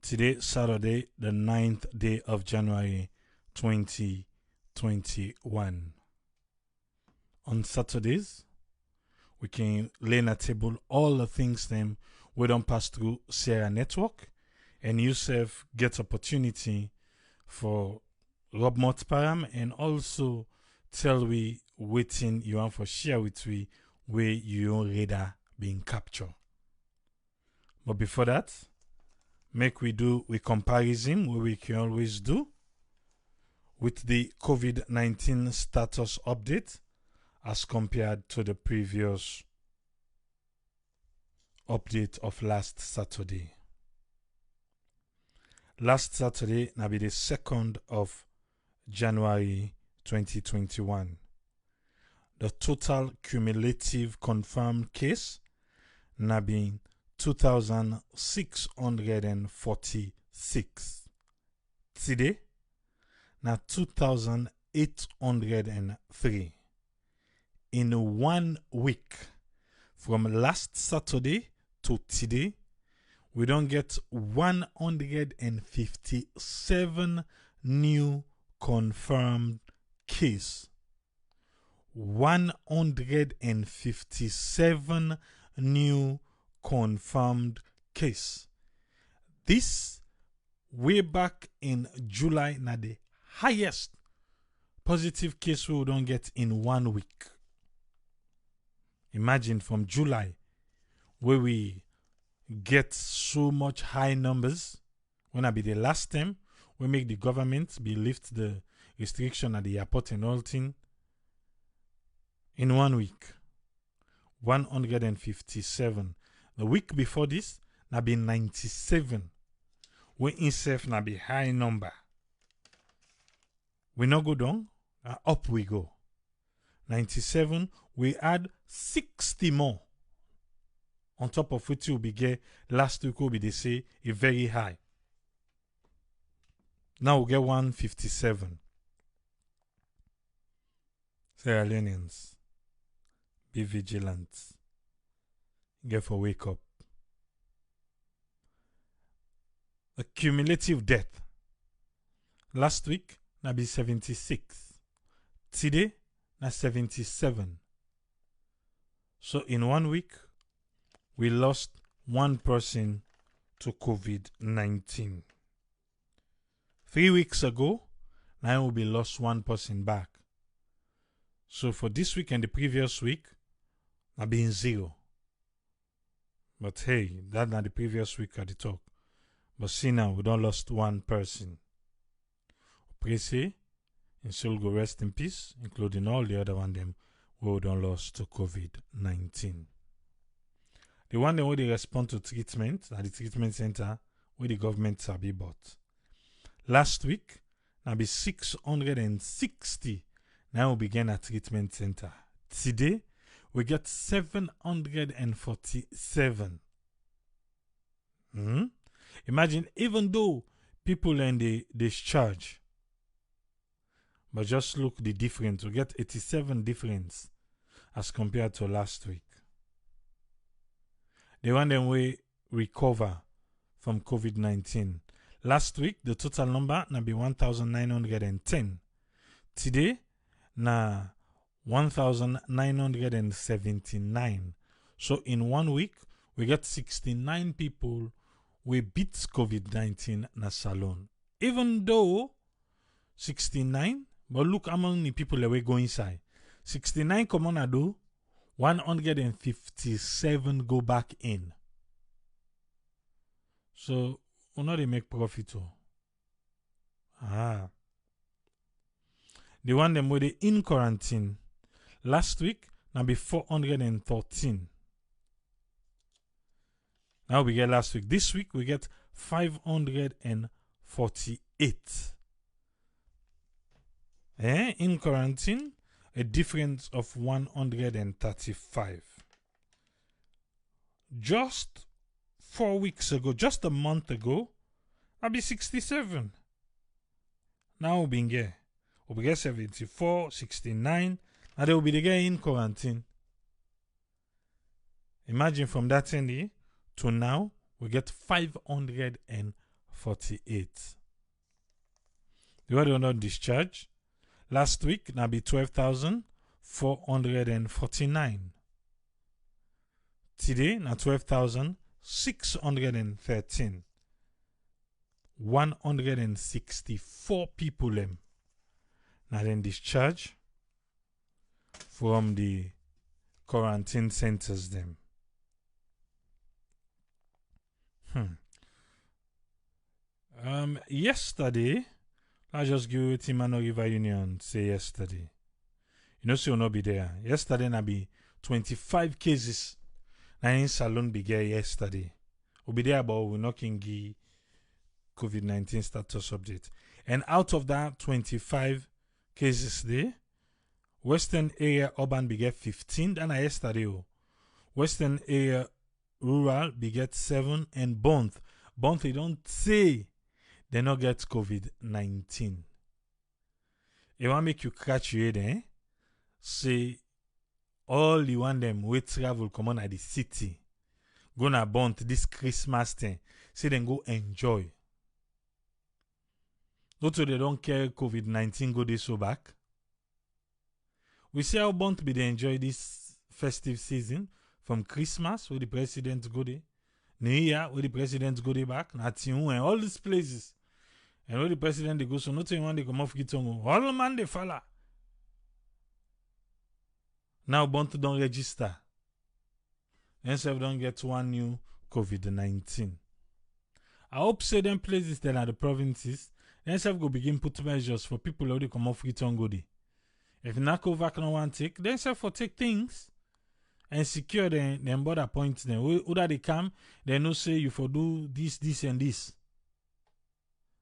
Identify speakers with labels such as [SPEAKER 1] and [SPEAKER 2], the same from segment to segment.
[SPEAKER 1] Today, Saturday, the 9th day of January 2021. On Saturdays, we can lay on a table all the things them we don't pass through Sierra Network, and yourself get opportunity for rub mouth param and also tell we waiting you want for share with we where your radar being captured. But before that, make we do a comparison where we can always do with the COVID-19 status update as compared to the previous update of last Saturday. Last Saturday na be the 2nd of January 2021. The total cumulative confirmed case na been 2,646. Today, na 2,803. In 1 week, from last Saturday to today, we don't get 157 new confirmed cases. 157 new confirmed case. This way back in July na the highest positive case we don't get in 1 week. Imagine from July where we get so much high numbers. When I be the last time we make the government be lift the restriction at the airport and all thing. In 1 week, 157. The week before this, na be 97. We itself na be high number. We not go down, up we go. 97, we add 60 more. On top of which will be get last week will be they say a very high. Now we get 157. Sierra Leoneans, be vigilant. Get for wake up. The cumulative death. Last week, na be 76. Today, na 77. So in 1 week, we lost 1 person to COVID-19. 3 weeks ago, now we lost 1 person back. So for this week and the previous week, na been 0. But hey, that's not the previous week at the talk. But see now, we don't lost 1 person. Pray say, and soul go rest in peace, including all the other one them who don't lost to COVID-19. The one them where they respond to treatment at the treatment center where the government sabi bought. Last week, now be 660. Now we begin at treatment center. Today, we get 747. Imagine, even though people in the discharge, but just look the difference. We get 87 difference as compared to last week. The one them we recover from COVID-19. Last week, the total number na be 1,910. Today, na 1,979. So in 1 week, we get 69 people we beat COVID-19 na salon. Even though 69, but look how many people that we go inside. 69 come on do, 157 go back in. So we know they make profit too. The one them were in quarantine last week now be 413. Now we get last week. This week we get 548. In quarantine, a difference of 135. Just 4 weeks ago, just a month ago, I'll be 67. Now we'll be here. We'll get 74, 69, and they will be the guy in quarantine. Imagine from that end to now, we get 540. 48. The other not discharge. Last week, now be 12,449. Today, now 12,613. 164 people them. Now then discharge from the quarantine centers them. Yesterday, I just give it in Mano River Union say yesterday. You know, so you'll not be there. Yesterday, na be 25 cases. Na in Salon began yesterday. We'll be there, but we're not going to COVID-19 status update. And out of that 25 cases there, Western area urban began 15. Then yesterday, Western area rural began 7. And Bont, they don't say they not get COVID-19. It want make you catch your head, eh? Say all the one them we travel come on at the city. Go na Bont this Christmas thing. Say then go enjoy. Not so they don't care COVID-19 go this so back. We see how Bont be they enjoy this festive season from Christmas where the president go there. New Year where the president go there back. Natiu and all these places. And where the president they go, so not one they come off Gitongo. All man they follow. Now Bont don't register. And so don't get one new COVID-19. I hope say them places that are the provinces, then self go begin put measures for people who they come off Gitongo there. If NACOVAC no one take, then self for take things and secure them border points them. Who that they come, they no say you for do this and this.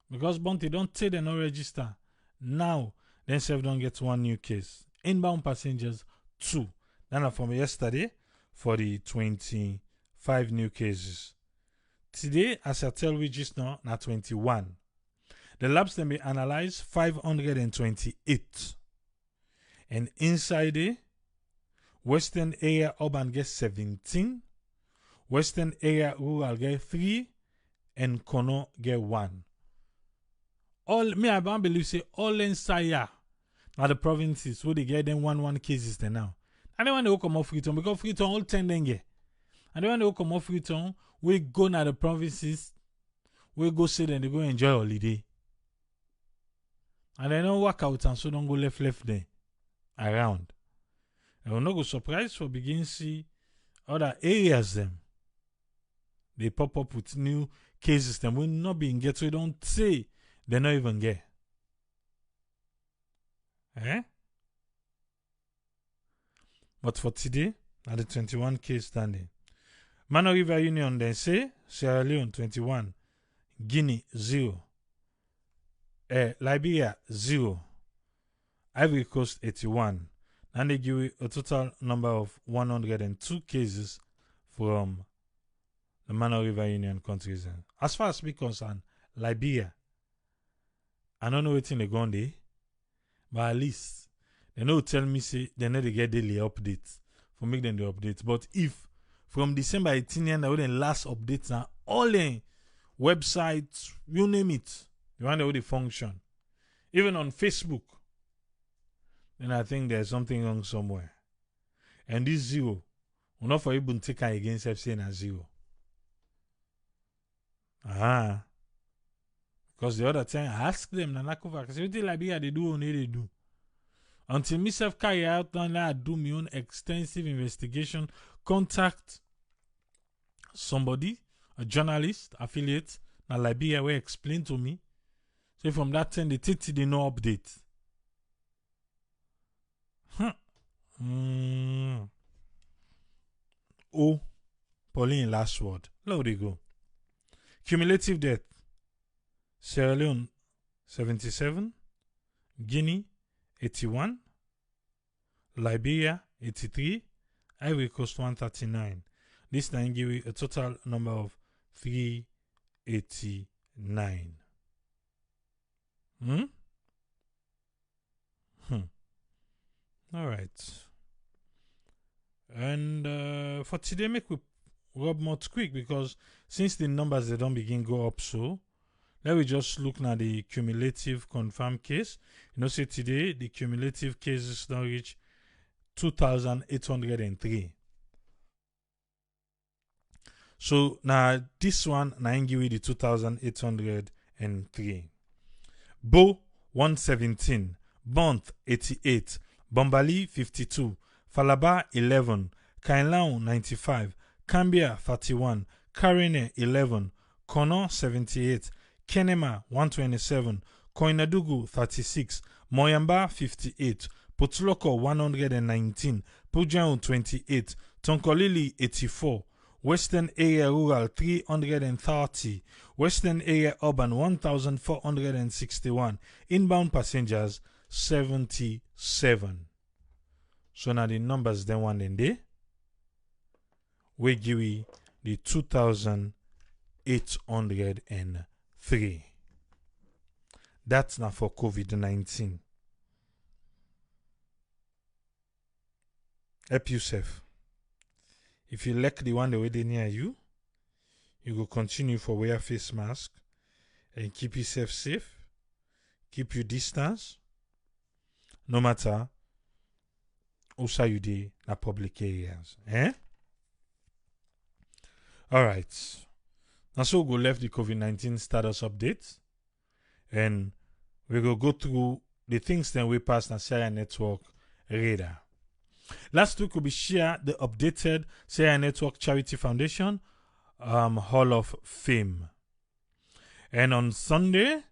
[SPEAKER 1] Because Bonte don't say they no register. Now, then self don't get one new case. Inbound passengers, 2. Then from yesterday, for the 25 new cases. Today, as I tell you just now, 21. The labs then be analyzed 528. And inside it, Western area urban get 17. Western area rural get 3. And Kono get 1. All me I don't believe say all inside are the provinces where they get them 1 cases there now. And then when they come off Freetown, because Freetown all 10 then get. And then when they come off Freetown, we go na the provinces, we go sit and they go enjoy holiday. And they don't work out and so don't go left there around. And we're not go surprised for begin see other areas them. They pop up with new cases them will not be in get, so you don't say they not even get. Eh? But for today, at the 21 case standing. Mano River Union then say Sierra Leone 21, Guinea 0, Liberia 0, Ivory Coast 81. And they give you a total number of 102 cases from the Mano River Union countries. As far as we concerned, Liberia, I don't know what they go on there, but at least they know tell me say they know they get daily updates for make them the updates. But if from December 18 and the last updates now all the websites, you name it, you wonder how they function. Even on Facebook, then I think there's something wrong somewhere. And this 0, we're not for even take against FC and 0. Because the other time I asked them, Nanakova, what the Liberia they do only they do. Until myself carry out and I do my own extensive investigation, contact somebody, a journalist, affiliate, na Liberia will explain to me. So from that time they take the no update. Oh, Pauline last word. Look they go. Cumulative death. Sierra Leone 77, Guinea 81, Liberia 83, Ivory Coast 139. This time give you a total number of 389. All right. And for today, make we rub more quick because since the numbers they don't begin go up so, let me just look at the cumulative confirmed case. You know, say today the cumulative cases don't reach 2,803. So now this one, now give you the 2,803. Bo 117, Bont 88, Bombali 52, Falaba 11, Kainlao 95, Cambia 31, Karine 11, Kono 78, Kenema 127, Koinadugu 36, Moyamba 58, Potuloko 119, Pujao 28, Tonkolili 84, Western Area Rural 330, Western Area Urban 1,461, inbound passengers 77. So now the numbers then one in there, we give you the 2,803. That's not for COVID-19. Help yourself. If you like the one the way they near you, you go continue for wear face mask and keep yourself safe, keep your distance, no matter also you do in public areas. All right. Now so we'll go left the COVID-19 status update, and we go through the things that we passed on Sierra Network radar. Last week we share the updated Sierra Network Charity Foundation Hall of Fame. And on Sunday,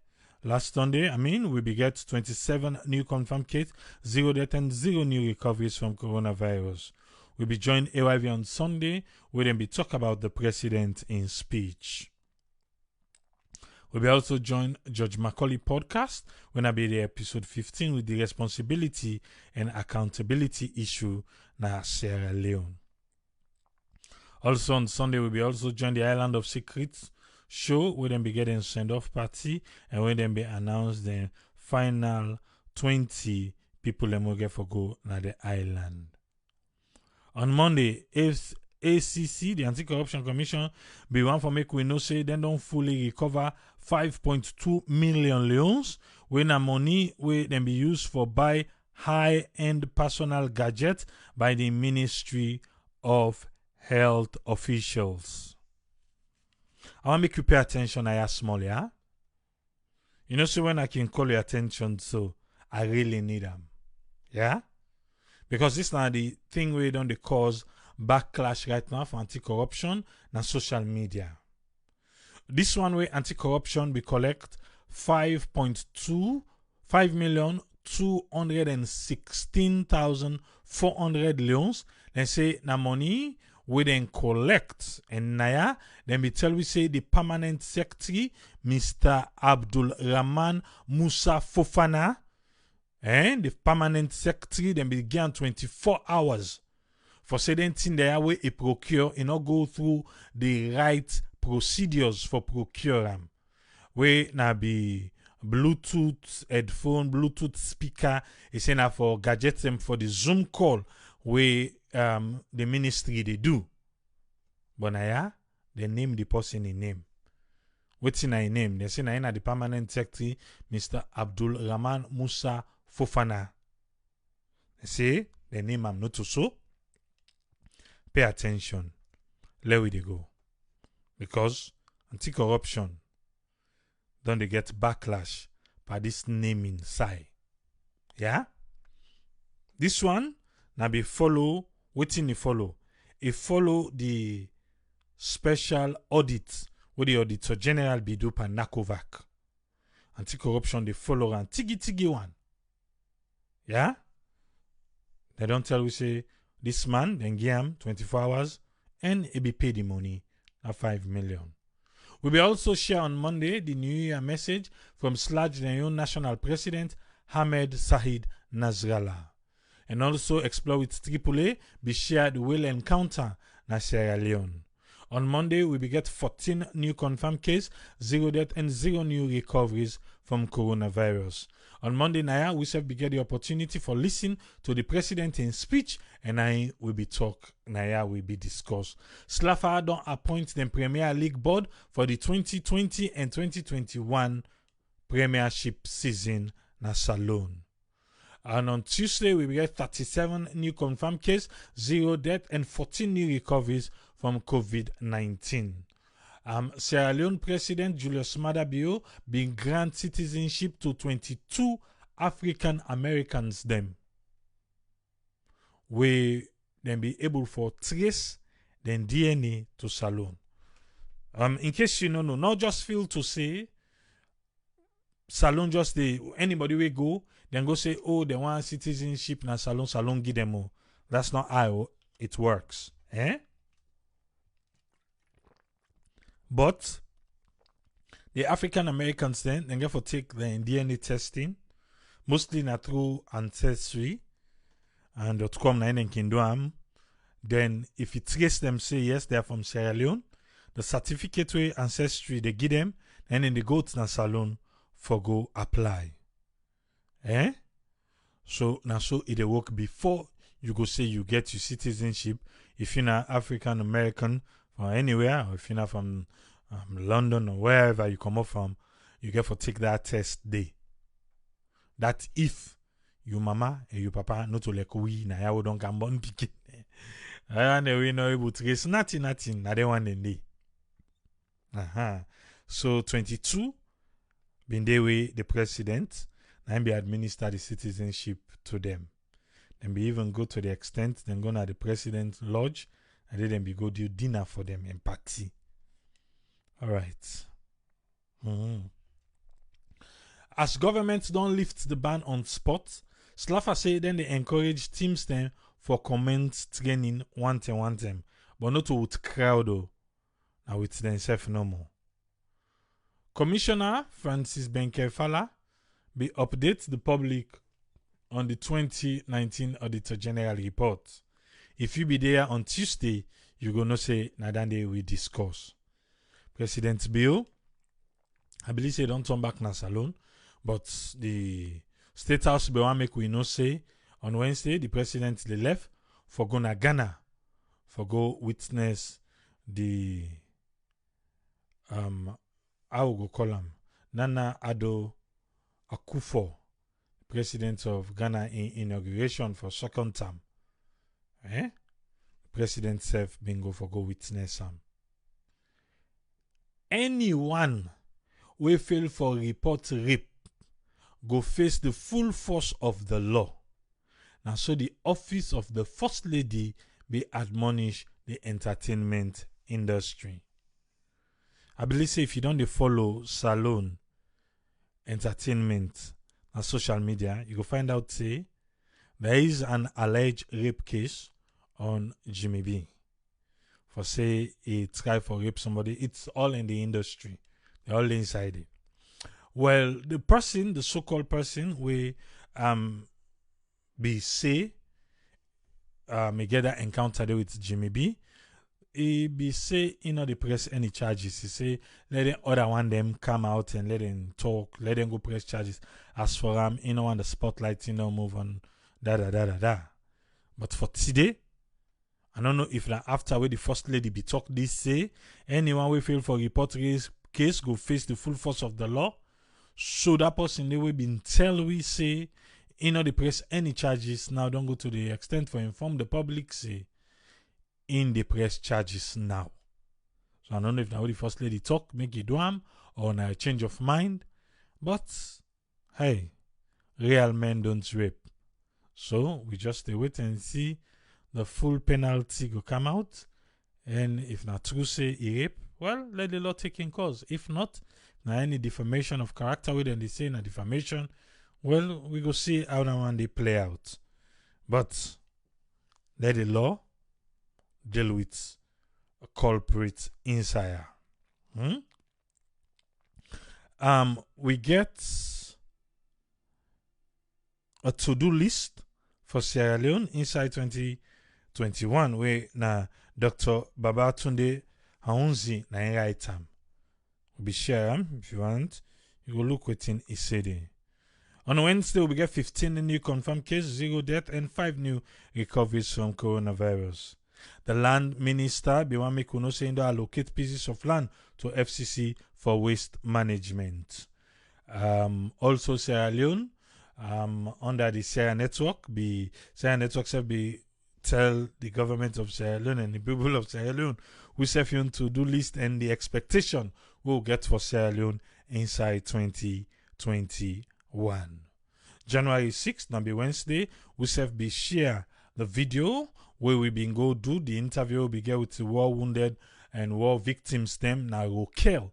[SPEAKER 1] last Sunday, we get 27 new confirmed cases, 0 death and 0 new recoveries from coronavirus. We'll be joined AYV on Sunday, where then be talk about the president in speech. We'll be also join Judge Macaulay podcast when I be the episode 15 with the responsibility and accountability issue na Sierra Leone. Also on Sunday, we'll be also join the Island of Secrets show where then be getting send-off party and where then be announced the final 20 people that will get for go na the island. On Monday, ACC, the Anti-Corruption Commission, be one for make we know say they don't fully recover 5.2 million loans when the money will then be used for buy high-end personal gadgets by the Ministry of Health officials. I want to make you pay attention. I ask small, yeah? You know, so when I can call your attention, so I really need them. Yeah? Because this now the thing we don't cause backlash right now for anti-corruption and social media. This one way anti-corruption we collect 5,216,400 loans. Then say na money we then collect and naya then we tell we say the permanent secretary Mr. Abdul Rahman Musa Fofana and the permanent secretary then began 24 hours for certain thing there way a procure and not go through the right procedures for procure them. We na be Bluetooth headphone, Bluetooth speaker, is enough for gadgets them for the Zoom call where the ministry they do. But now they name the person in name. What's in a name? They say na the permanent secretary, Mr. Abdul Rahman Musa Fofana. They say the name I'm not so. Pay attention. Let we they go. Because anti-corruption don't they get backlash by this naming side. Yeah? This one now be follow waiting to follow. It follow the special audit where the Auditor General be do by Nakovac. Anti-corruption they follow and tigi one. Yeah? They don't tell we say this man then give him 24 hours and he be paid the money at 5 million. We will also share on Monday the New Year message from Leone National President Hamed Sahid Nasrallah. And also explore with AAA be shared will encounter na Sierra Leone. On Monday, we get 14 new confirmed cases, 0 death, and 0 new recoveries from coronavirus. On Monday night, we have get the opportunity for listening to the president in speech, and I will be talk. Naya will be discussed. Slafa don't appoint the Premier League board for the 2020 and 2021 Premiership season na Salone. And on Tuesday, we get 37 new confirmed cases, 0 death, and 14 new recoveries from COVID-19. Sierra Leone President Julius Maada Bio being grant citizenship to 22 African Americans them. We then be able for trace then DNA to Salone. In case you don't know, not just feel to say Salone just anybody we go, then go say, oh, they want citizenship na Salone, Salone give them all. That's not how it works. But the African Americans then get for take the DNA testing, mostly na through ancestry, and .com na can do am. Then if you trace them, say yes, they are from Sierra Leone, the certificate way ancestry they give them, and then they go to na Salone for go apply. So now so it work before you go say you get your citizenship. If you're not African American from anywhere, or if you're not from London or wherever you come up from, you get for take that test day. That if your mama and your papa not to like we na ya don't come born pikin. And we know able to get nothing. Na they one day. So 22 been they way the president and be administer the citizenship to them. Then be even go to the extent then go to the president's lodge and then be go do dinner for them and party. All right. As governments don't lift the ban on sports, Slafa say then they encourage teams then for comment training one time, but not with crowd though. Now with themselves no more. Commissioner Francis Benkefala be update the public on the 2019 Auditor General report. If you be there on Tuesday, you gonna say Nadande we discuss. Presidentbio, I believe they don't turn back na Salone, but the State House be one make we know say on Wednesday the president they left for go na Ghana for go witness the I will go call him Nana Addo Akufo, president of Ghana in inauguration for second term. President self bingo for go witness him. Anyone we fail for report rape go face the full force of the law. Now so the office of the first lady be admonish the entertainment industry. I believe say if you don't follow Salone entertainment on social media, you will find out say there is an alleged rape case on Jimmy B. For say he tried for rape somebody. It's all in the industry. They're all inside it. Well, the person, the so-called person, we be say me get that encounter there with Jimmy B. He be say he not press any charges. He say let the other one them come out and let them talk, let them go press charges. As for you know on the spotlight, you know, move on da. But for today, I don't know if that after where the first lady be talk this say anyone we feel for report case go face the full force of the law. So that person they will been tell we say you know the press any charges now don't go to the extent for inform the public say in the press charges now. So I don't know if now the first lady talk make it do am or na a change of mind. But hey, real men don't rape. So we just wait and see the full penalty go come out. And if not true say he rape, well, let the law take in cause. If not, now any defamation of character with they say na defamation, well, we go see how that one they play out. But let the law deal with a culprit inside. We get a to-do list for Sierra Leone inside 2021 where na Dr. Babatunde Aunzi na right time. We'll be share if you want. You go look within he said there. On Wednesday, we get 15 new confirmed cases, 0 death, and 5 new recoveries from coronavirus. The land minister, Biwami Kuno, saying to allocate pieces of land to FCC for waste management. Also, Sierra Leone, under the Sierra Network, Sierra Network said tell the government of Sierra Leone and the people of Sierra Leone we have to do list and the expectation we'll get for Sierra Leone inside 2021. January 6th, now be Wednesday, we have be share the video where we been go do the interview we get with the war wounded and war victims them now will kill.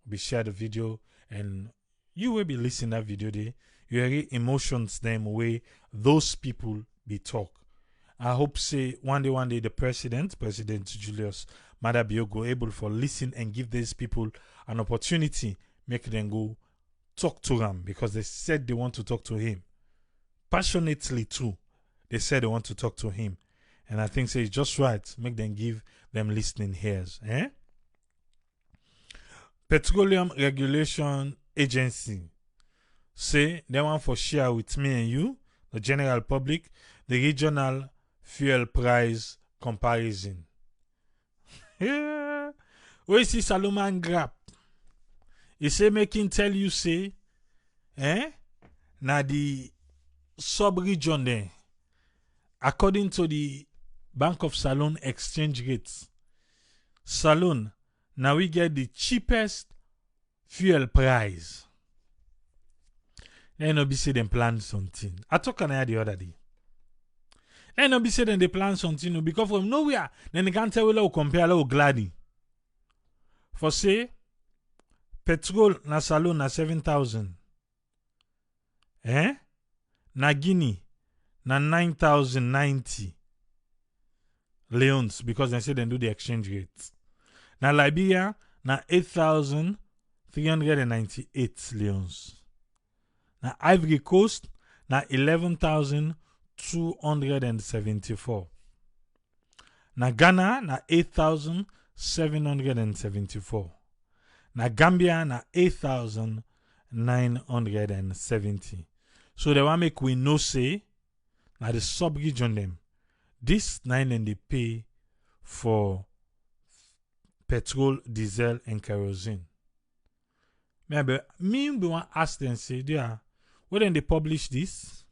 [SPEAKER 1] We share the video and you will be listening to that video there. You hear emotions them way those people be talk. I hope say one day the President Julius Maada Bio go able for listen and give these people an opportunity, make them go talk to him because they said they want to talk to him. Passionately too. They said they want to talk to him. And I think say it's just right. Make them give them listening ears. Petroleum Regulation Agency say they want for share with me and you, the general public, the regional fuel price comparison. Yeah. Where is Salomon Grab? He say making tell you say, na the sub-region there, according to the Bank of Salon exchange rates, Salon, now we get the cheapest fuel price. Then no be say them plan something. I talk on the other day. Then no be say them they plan something because from nowhere, then they can't tell we compare with Gladi. For say, petrol na Salon na 7,000. Na Guinea na 9,090 leons because they say they do the exchange rate. Na Liberia na 8,398 leons. Na Ivory Coast na 11,274. Na Ghana na 8,774. Na Gambia na 8,970. So they want make we know say na the sub-region them. This 9 and they pay for petrol, diesel, and kerosene. Maybe me want ask them say, yeah, when they publish this,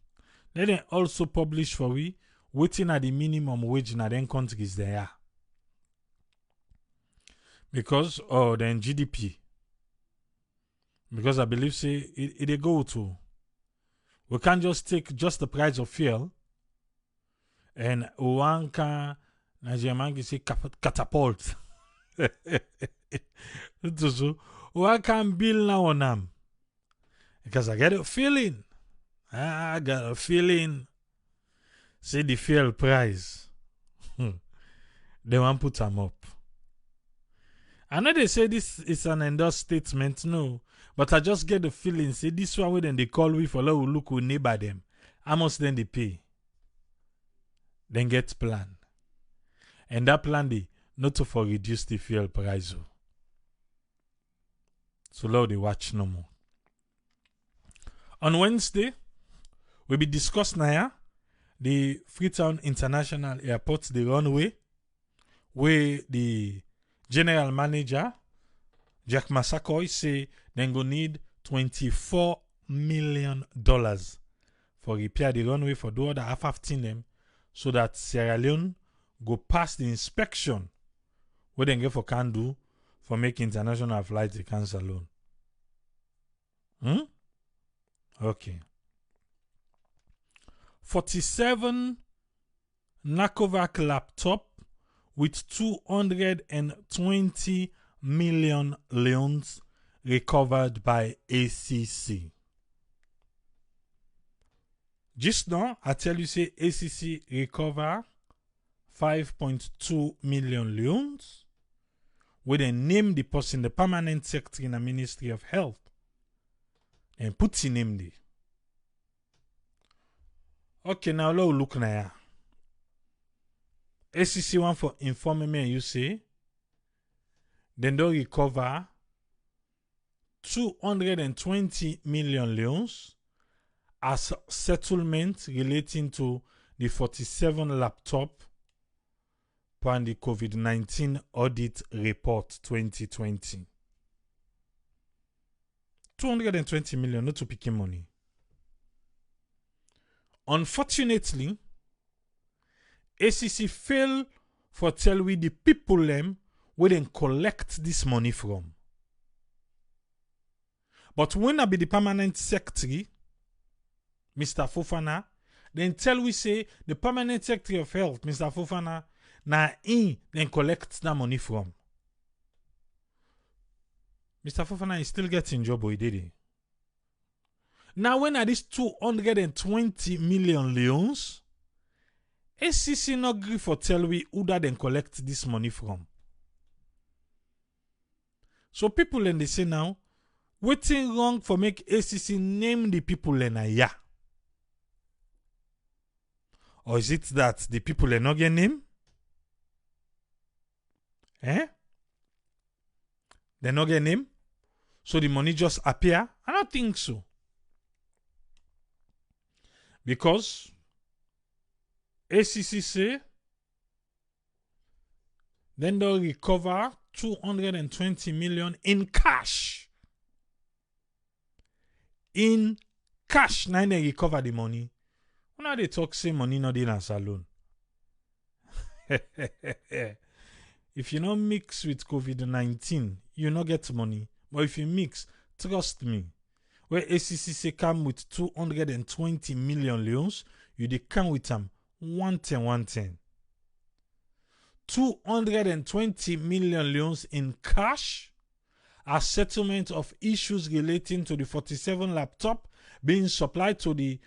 [SPEAKER 1] let them also publish for we waiting at the minimum wage in the countries they are. Because then GDP. Because I believe say it go to. We can't just take just the price of fuel and one can Nigerian say catapult. So one can build now on them. Because I got a feeling. Say the fuel price. They want put them up. I know they say this is an endorsed statement, no. But I just get the feeling, say this one way then they call we for look who neighbor them. How much then they pay? Then get plan. And that plan they not to for reduce the fuel price. So now they watch no more. On Wednesday, we'll be discussing now the Freetown International Airport, the runway, where the general manager, Jack Massacoy, say they go need $24 million for repair the runway for the other half of them so that Sierra Leone go past the inspection where they get for can do for making international flights they cancel alone. Okay. 47 Nakovac laptop with 220 million leons recovered by ACC. Just now, I tell you say ACC recover 5.2 million leons where they name the person the permanent secretary in the Ministry of Health and put his name there. Okay, now let's look now. ACC want for informing me and you say Then they recover 220 million leones as settlement relating to the 47 laptop and the COVID-19 audit report 2020. 220 million, not to pick money. Unfortunately, ACC failed for tell we the people them where they collect this money from. But when I be the permanent secretary, Mr. Fofana, then tell we say the permanent secretary of health, Mr. Fofana, na in then collect that money from. Mr. Fofana is still getting job, boy, did he? Now, when are these 220 million leons, ACC not agree for tell we who that then collect this money from. So people then they say now, waiting wrong for make ACC name the people in a ya? Or is it that the people are not get name? Eh? They not get name? So the money just appear? I don't think so. Because ACC say then they'll recover 220 million in cash. In cash, now they recover the money. When they talk say money not in a salon. If you not mix with COVID-19, you not get money. But if you mix, trust me, where ACC say come with 220 million leons, you dey come with them 110. 220 million leons in cash as settlement of issues relating to the 47 laptop being supplied to the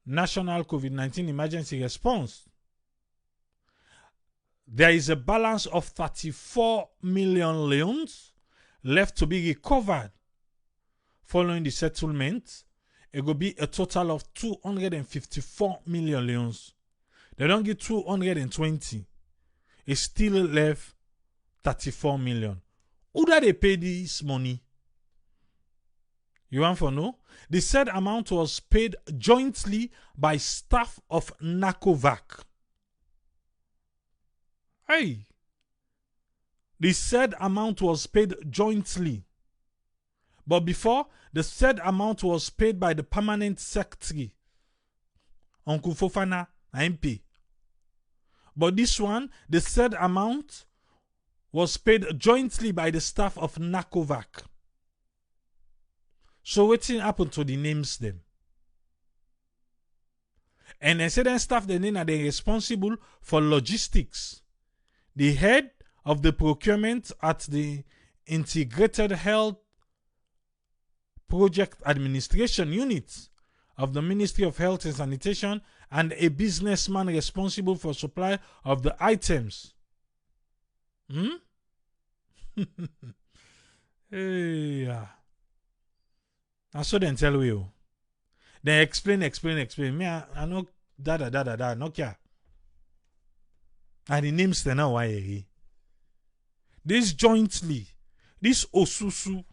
[SPEAKER 1] National COVID-19 Emergency Response. There is a balance of 34 million leons left to be recovered following the settlement. It will be a total of 254 million leons. They don't get 220. It still left 34 million. Who do they pay this money? You want to know? The said amount was paid jointly by staff of NACOVAC. Hey! The said amount was paid jointly. But before, the said amount was paid by the permanent secretary, Uncle Fofana, MP. But this one, the said amount was paid jointly by the staff of NACOVAC. So what happened to the names them? And the certain staff then are they responsible for logistics. The head of the procurement at the Integrated Health Project Administration Unit of the Ministry of Health and Sanitation, and a businessman responsible for supply of the items. Hey, I saw them tell you. Then explain. Me, I know no care. And the names they now why. This jointly, this Osusu,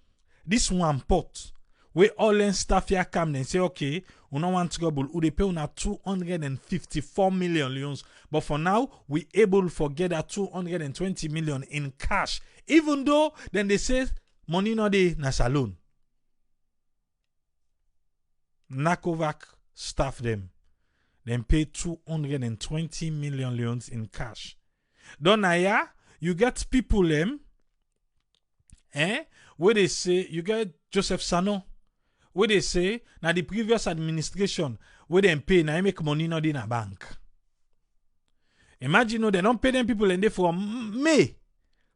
[SPEAKER 1] this one pot, where all and staff here come and say, okay, we don't want trouble. We pay on 254 million leons. But for now, we able to get that 220 million in cash. Even though then they say money no dey na salon. NACOVAC staff them. Then pay 220 million leons in cash. Don't you get people them, where they say, you get Joseph Sano, where they say, now the previous administration, where they pay, now make money not in a bank. Imagine, they don't pay them people and they from May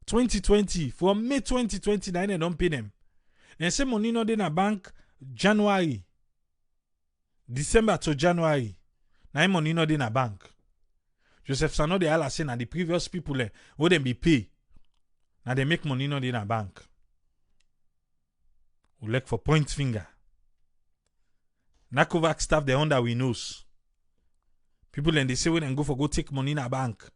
[SPEAKER 1] 2020, from May 2020, now they don't pay them. They say money not in a bank, January, December to January, now money not in a bank. Joseph Sano, they all are saying, now the previous people, where they be pay, now they make money not in a bank. We look for point finger. NACOVAC staff, they under we knows. People then they say when they go take money in a bank.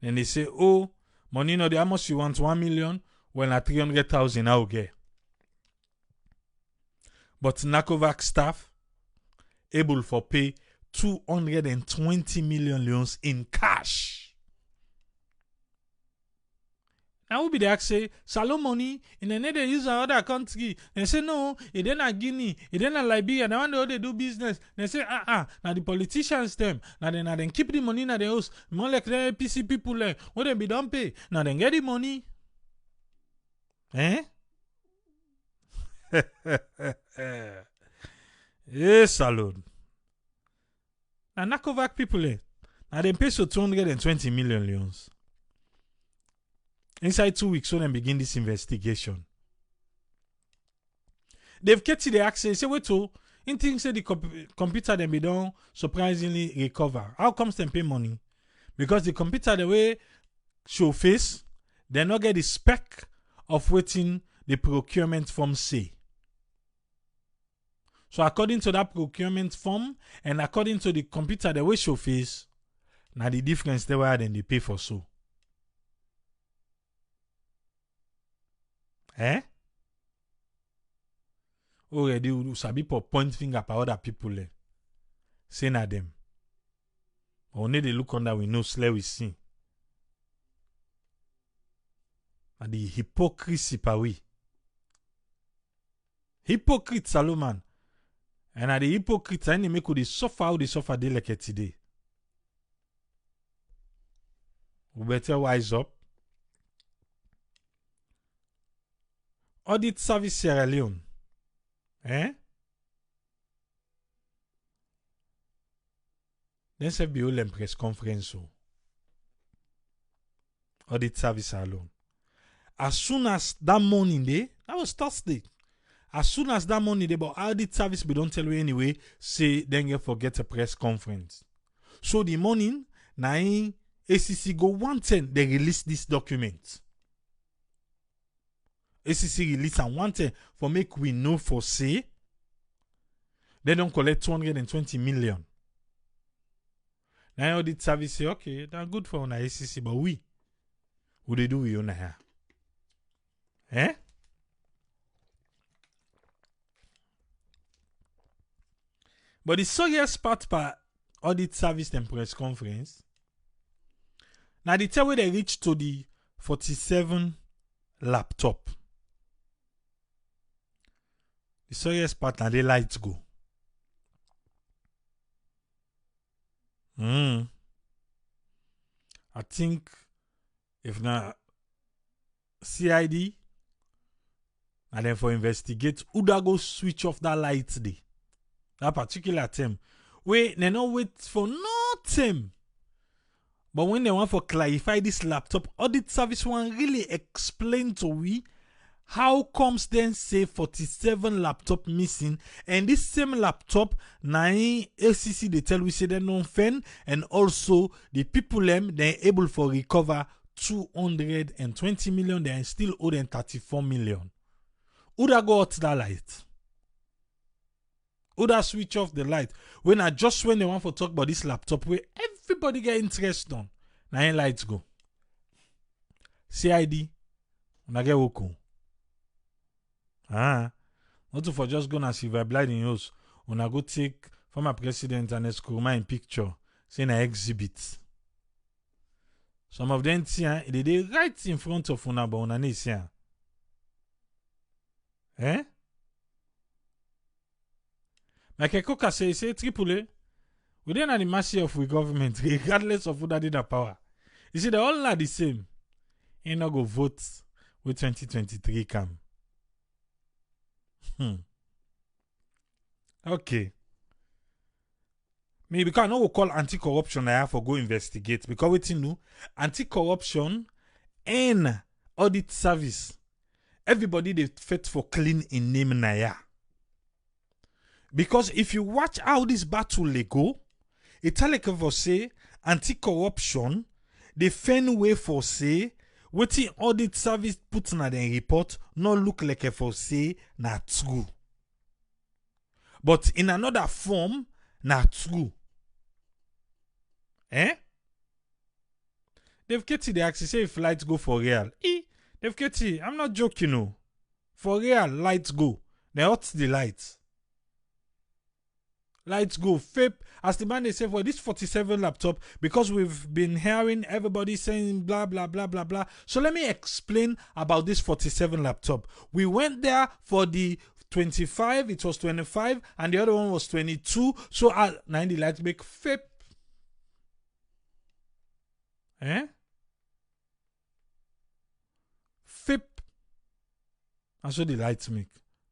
[SPEAKER 1] Then they say, oh, money no, how much you want? 1 million? when at 300,000 I will get. But NACOVAC staff able for pay 220 million leons in cash. Now we be there say, Salo money, in the net they use another country. They say, no, it ain't a Guinea, it ain't a Liberia, they want they do business. They say, now the politicians them, now they keep the money in the house. More like the APC people, what they be don't pay. Now they get the money. Yes, Salon. Now NACOVAC people, now they pay so 220 million leons. Inside 2 weeks, so they begin this investigation. They've kept the access. Say, wait, in things say the computer then be done surprisingly recover. How comes they pay money? Because the computer the way show face, they not get the spec of waiting the procurement form say. So according to that procurement form and according to the computer the way show face, now the difference they were then they pay for so. Already you sabi for point finger at other people saying at them. Only they look under we know slay we see. And the hypocrisy pa we. Hypocrite Salomon. And at the hypocrites and they make they suffer how they suffer they like today. We better wise up. Audit Service Sierra Leone. Then se be all press conference. Audit Service alone. As soon as that morning day, that was Thursday. As soon as that morning day, but Audit Service we don't tell you anyway, say then you forget a press conference. So the morning, now ACC go 110, they release this document. ACC release and 110 for make we know for say they don't collect 220 million. Now Audit Service say, okay, that's good for our ACC, but we what they do we own here? But the serious part by Audit Service and press conference, now the time where they reach to the 47 laptop. The serious part now the lights go. I think if now CID and then for investigate, who da go switch off that light day. That particular time. They not wait for no time. But when they want to clarify this laptop, Audit Service want really explain to we how comes then say 47 laptop missing and this same laptop na ACC they tell we say they non fen and also the people them they able for recover 220 million, they still owe them 34 million. Who da go out that light? Who da switch off the light? When they want to talk about this laptop where everybody get interest on, now lights go. CID, una get woko. Not for just gonna see if I blind in yours. Una go take former president and Eskroma in picture, saying an exhibit. Some of them see they right in front of una, but una ne see. Makeko say triple. We don't have the mercy of we government, regardless of who that did the power. You see, they all are the same. You not go vote with 2023 come. Okay. Maybe because I know we call anti-corruption I have for go investigate. Because we know anti-corruption and audit service. Everybody they fit for clean in name Naya. Because if you watch how this battle they go, it's like for say anti-corruption, they find way for say wetin audit service put na the report not look like a for say na true. But in another form, na true. They've kept the access say if lights go for real. FKT, I'm not joking, no. For real, lights go. They hot the lights. Lights go. FIP, as the man they say for this 47 laptop, because we've been hearing everybody saying blah blah blah blah blah. So let me explain about this 47 laptop. We went there for the 25, it was 25, and the other one was 22. So 90 lights make FIP. FIP. And so the lights make.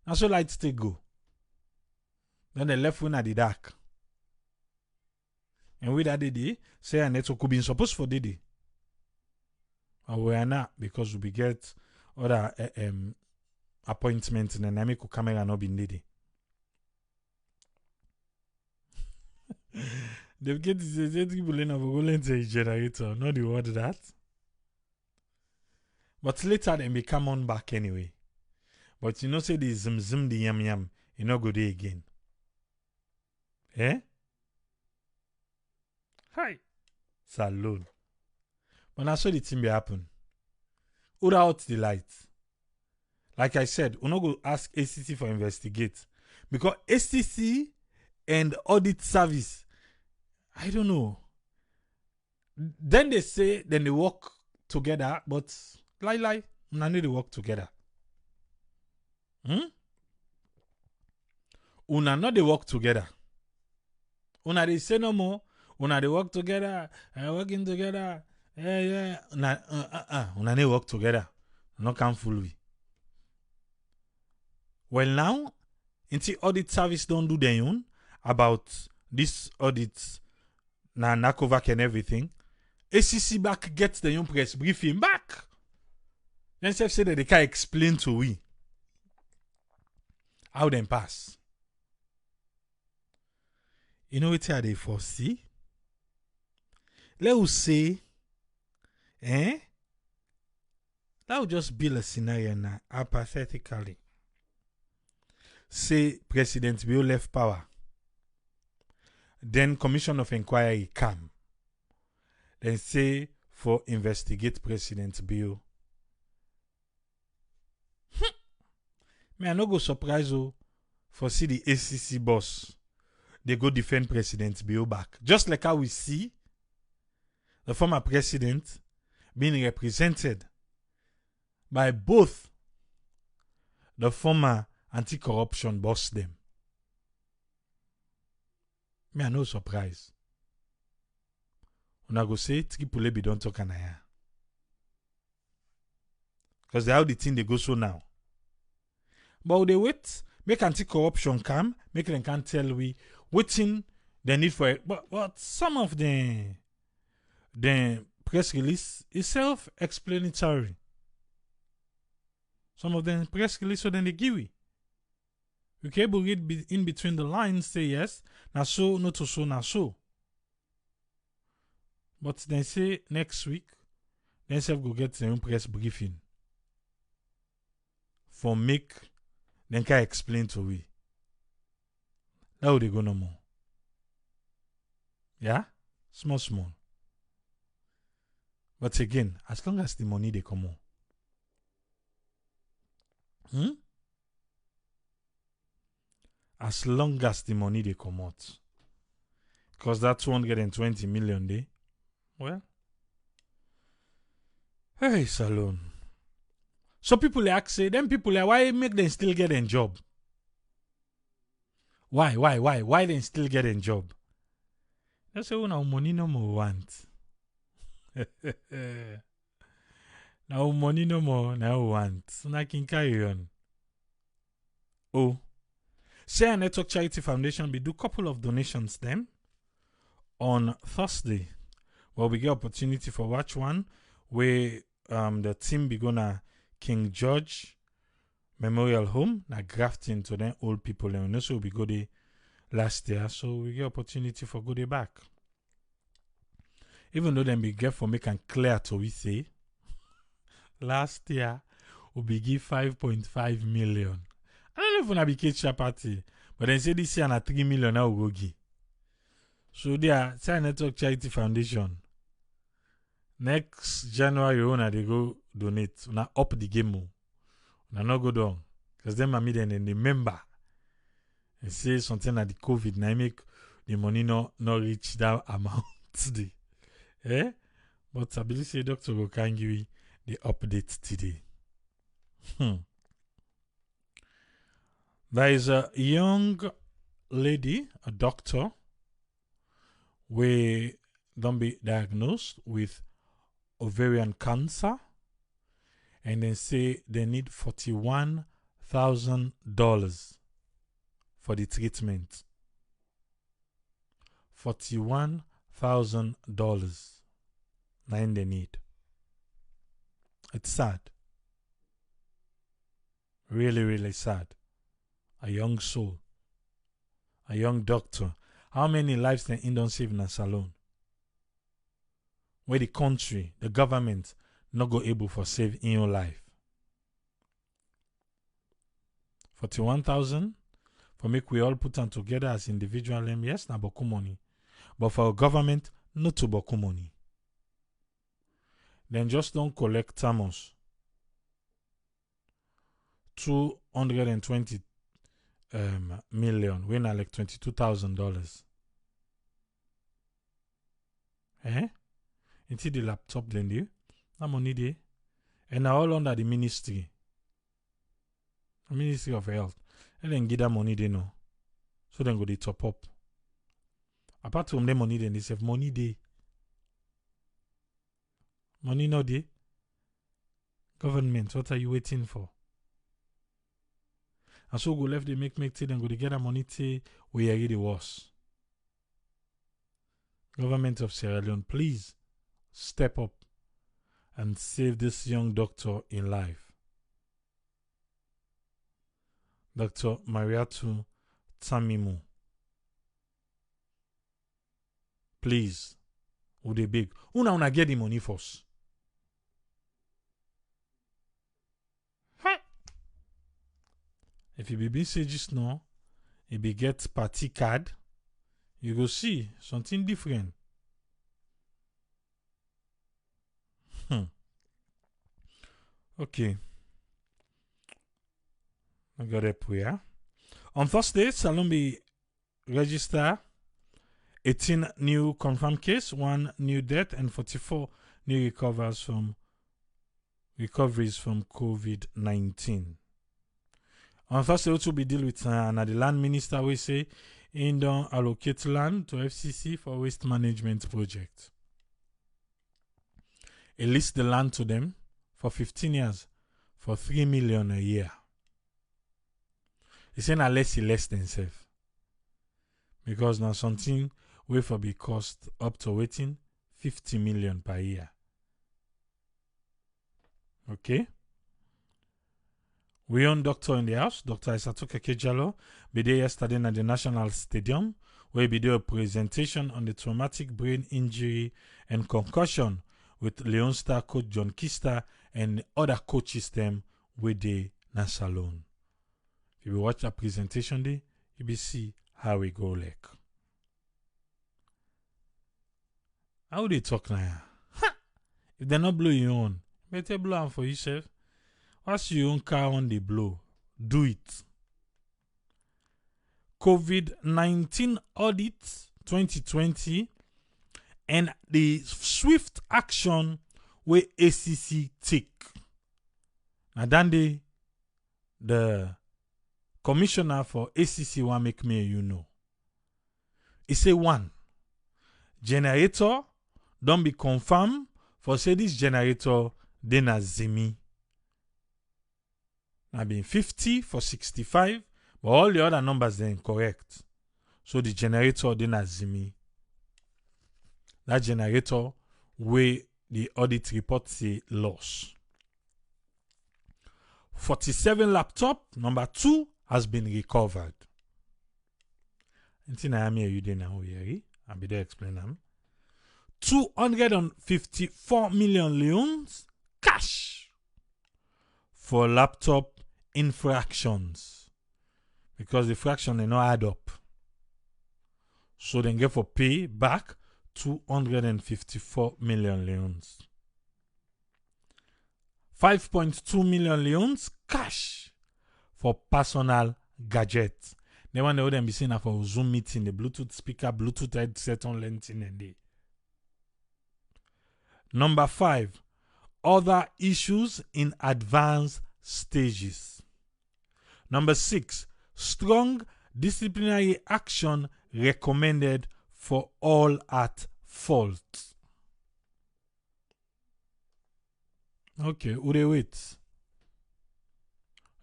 [SPEAKER 1] And so lights take go. Then the left one at the dark. And with that day, say a network could be supposed for the day. And we are not, because we get other appointments and then I make camera not being needed. They get the people in a generator, not the word that. But later they may come on back anyway. But you know, say the zim the yam, you know, go there again. Hi. Salon. When I saw the thing be happen, who out the lights? Like I said, we not go ask ACC for investigate. Because ACC and audit service, I don't know. Then they say, then they work together, but lie, I need to work together. Una not they work together. Una they say no more. Una they work together. Working together. Yeah. Una they work together. No can fool we. Well now, until audit service don't do their own about this audit, NACOVAC and everything. ACC back gets the young press briefing back. Then say that they can explain to we how them pass. You know what they foresee? Let us say, that will just build a scenario now, hypothetically. Say presidentbio left power. Then commission of inquiry come. Then say for investigate presidentbio. Me I no go surprise you for see the ACC boss. They go defend presidentbio back. Just like how we see the former president being represented by both the former anti-corruption boss them. Me I no surprise. Una go say Tripoli be don't talk anaya. Because how the thing they go so now. But they wait, make anti-corruption come, make them can tell we waiting they need for it. But some of the press release is self-explanatory. Some of them press release so then they give we. You can able read in between the lines, say yes, now so, not so, now so. But then say next week, then self go get their own press briefing. For make, then can explain to we. How they go no more. Yeah? Small. But again, as long as the money they come on. As long as the money they come out. Because that 220 million day. Well. Hey, Salon. So people ask say, them people why make them still get a job? Why they still get a job? They say, oh, now money no more want. Now money no more, now want. So I can carry on. Oh. Share Network Charity Foundation we do couple of donations then on Thursday. Well, we get opportunity for watch one where the team be gonna King George Memorial Home na grafting to them old people and also we go there last year, so we get opportunity for go there back. Even though them be get for make and clear to we say last year we be give 5.5 million. I don't know if we be catch party, but then say this year na 3 million now we go give. So there, Share Network Charity Foundation. Next January, when they go donate, una up the game. Una not go down. Because them are then and remember and say something like the COVID, now make the money not reach that amount today. Eh? But I believe say Dr. Go can give you the update today. There is a young lady, a doctor, we don't be diagnosed with ovarian cancer, and then say they need $41,000 for the treatment. $41,000. Nine they need. It's sad. Really, really sad. A young soul. A young doctor. How many lives they don't save in a salon? Where the country, the government, not go able for save in your life. 41,000 for make we all put them together as individual. Yes, na boku money. But for our government, not to boku money. Then just don't collect Tamos. $220 million. We're not like $22,000. Eh? Into the laptop then do that money there. And now all under the ministry. The Ministry of Health. And then give that money they know. So then go they top up. Apart from the money then they save money there. Money no day. Government, what are you waiting for? And so go left they make till then go to get that money till we are the worse. Government of Sierra Leone, please step up and save this young doctor in life. Dr. Mariatu Tamimu. Please, would they beg? Una get the money first. If you be messages now, if you get party card, you go see something different. Okay. I got a prayer. On Thursday, Salon be register 18 new confirmed case, 1 new death, and 44 new recoveries from COVID-19. On Thursday, also be deal with the land minister. We say in don't allocate land to FCC for waste management project. He list the land to them for 15 years for $3 million a year. He say less than safe. Because now something way for be cost up to waiting $50 million per year. Okay? We own doctor in the house, Dr. Isato Kekejalo, be there yesterday at the National Stadium, where be there a presentation on the traumatic brain injury and concussion with Leone star coach John Kista and other coaches them with the Nasalone. If you watch that presentation day, you will see how we go like. How they talk now? If they not blow your own, better blow on for yourself. What's your own car on the blow? Do it. COVID-19 audit 2020 and the swift action where ACC take. Now then the commissioner for ACC want make me you know. He say 1. Generator don't be confirmed for say this generator then a Zimi. Now been 50 for 65, but all the other numbers are incorrect. So the generator then a Zimi. That generator where the audit report say loss. 47 laptop, number 2, has been recovered. Until I am here, you didn't know here. I'll be there explain them. 254 million leones cash for laptop infractions because the fraction they not add up. So then get for pay back 254 million leones. 5.2 million leones cash for personal gadgets. They want to them be seen for Zoom meeting, the Bluetooth speaker, Bluetooth headset on lenting and day. Number 5, other issues in advanced stages. Number 6, strong disciplinary action recommended for all at fault. Okay, who they wait?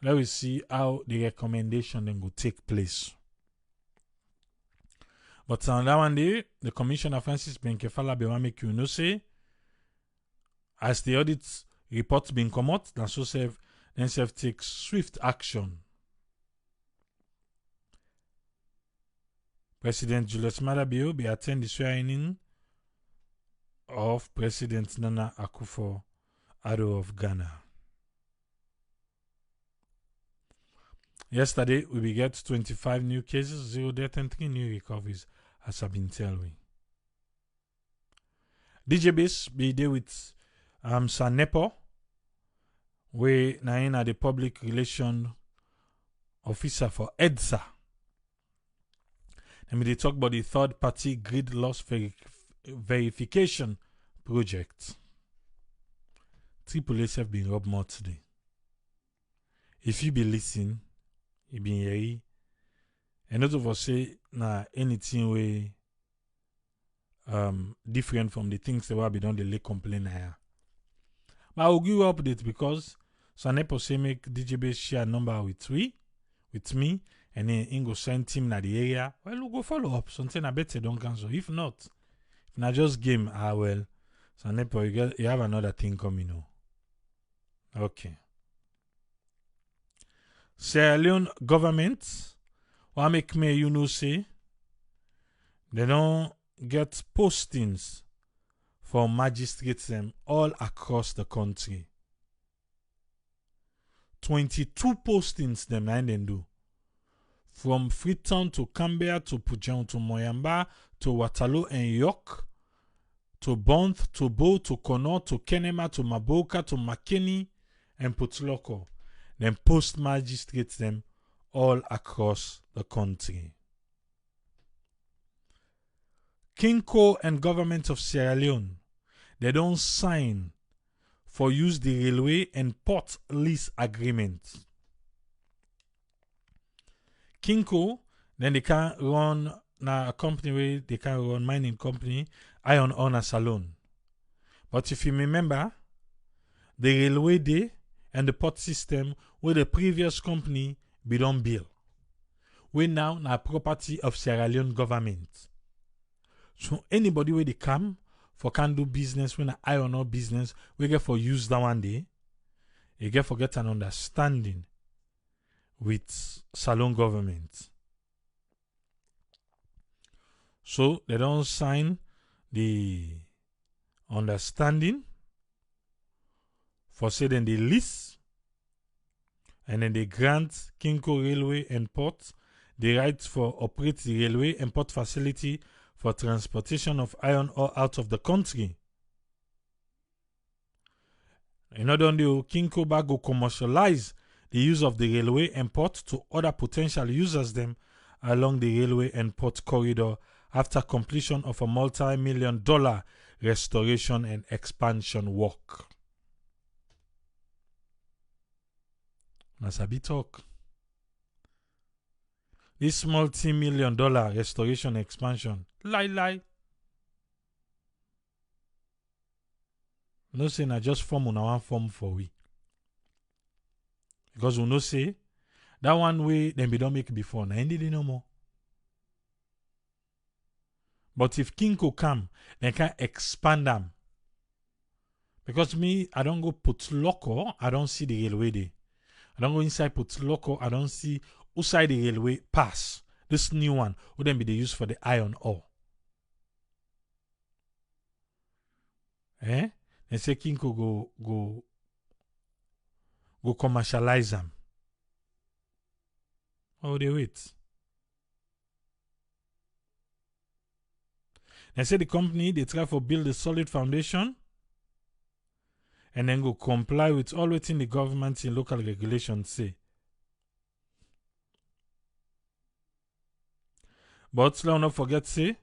[SPEAKER 1] Let us see how the recommendation then will take place. But on that one day, the Commissioner Francis Benkefala be make you know say, as the audit report been come out, then so self take swift action. President Julius Maada Bio be attend the swearing of President Nana Akufo-Addo of Ghana. Yesterday, we get 25 new cases, 0 death, and 3 new recoveries, as I've been telling. DJ Base be there with Sanepo, where Naina the public relation officer for EDSA. And they talk about the third party grid loss verification project. 3 police have been robbed more today. If you be listening, you been here, and not of us say na anything way different from the things that will be done the late complain here. But I will give you update because Sanepo say make DJ Base share number with me, and then he go send him na the area. Well, we'll go follow up. Something I bet they don't cancel. If not, if not just game, well, Sanepo, you have another thing coming on. Okay. Sierra Leone government, what make me you know say, they don't get postings for magistrates all across the country. 22 postings them and then do. From Freetown to Canberra to Pujehun to Moyamba to Waterloo and York to Bonth to Bo to Connaught to Kenema to Maboka to Makeni and Putloko. Then post magistrates them all across the country. Kinko and government of Sierra Leone, they don't sign for use the railway and port lease agreement. Kinko, then they can run a company where they can run mining company, Iron Ore Salon. But if you remember, the railway day and the port system where the previous company be done build. We now na property of Sierra Leone government. So anybody where they come for can do business when iron ore business, we get for use that one day, you get for get an understanding with Salon government. So they don't sign the understanding for say then they lease and then they grant Kinko Railway and Port the right for operate the railway and port facility for transportation of iron ore out of the country. In order to Kinko go commercialize the use of the railway and port to other potential users them along the railway and port corridor after completion of a multi-million-dollar restoration and expansion work. Nasabi talk. This multi-million-dollar restoration expansion, lie. No say na just form on one form for we. Because we no say that one way them be don't make before, na ended no more. But if Kinko come, they can expand them. Because me, I don't go put loco, I don't see the railway there. I don't go inside put loco, I don't see outside the railway pass. This new one would then be the use for the iron ore. They say Kinko go commercialize them. Oh, they wait. They say the company they try for build a solid foundation and then go comply with all within the government in local regulations say. But let's not forget say,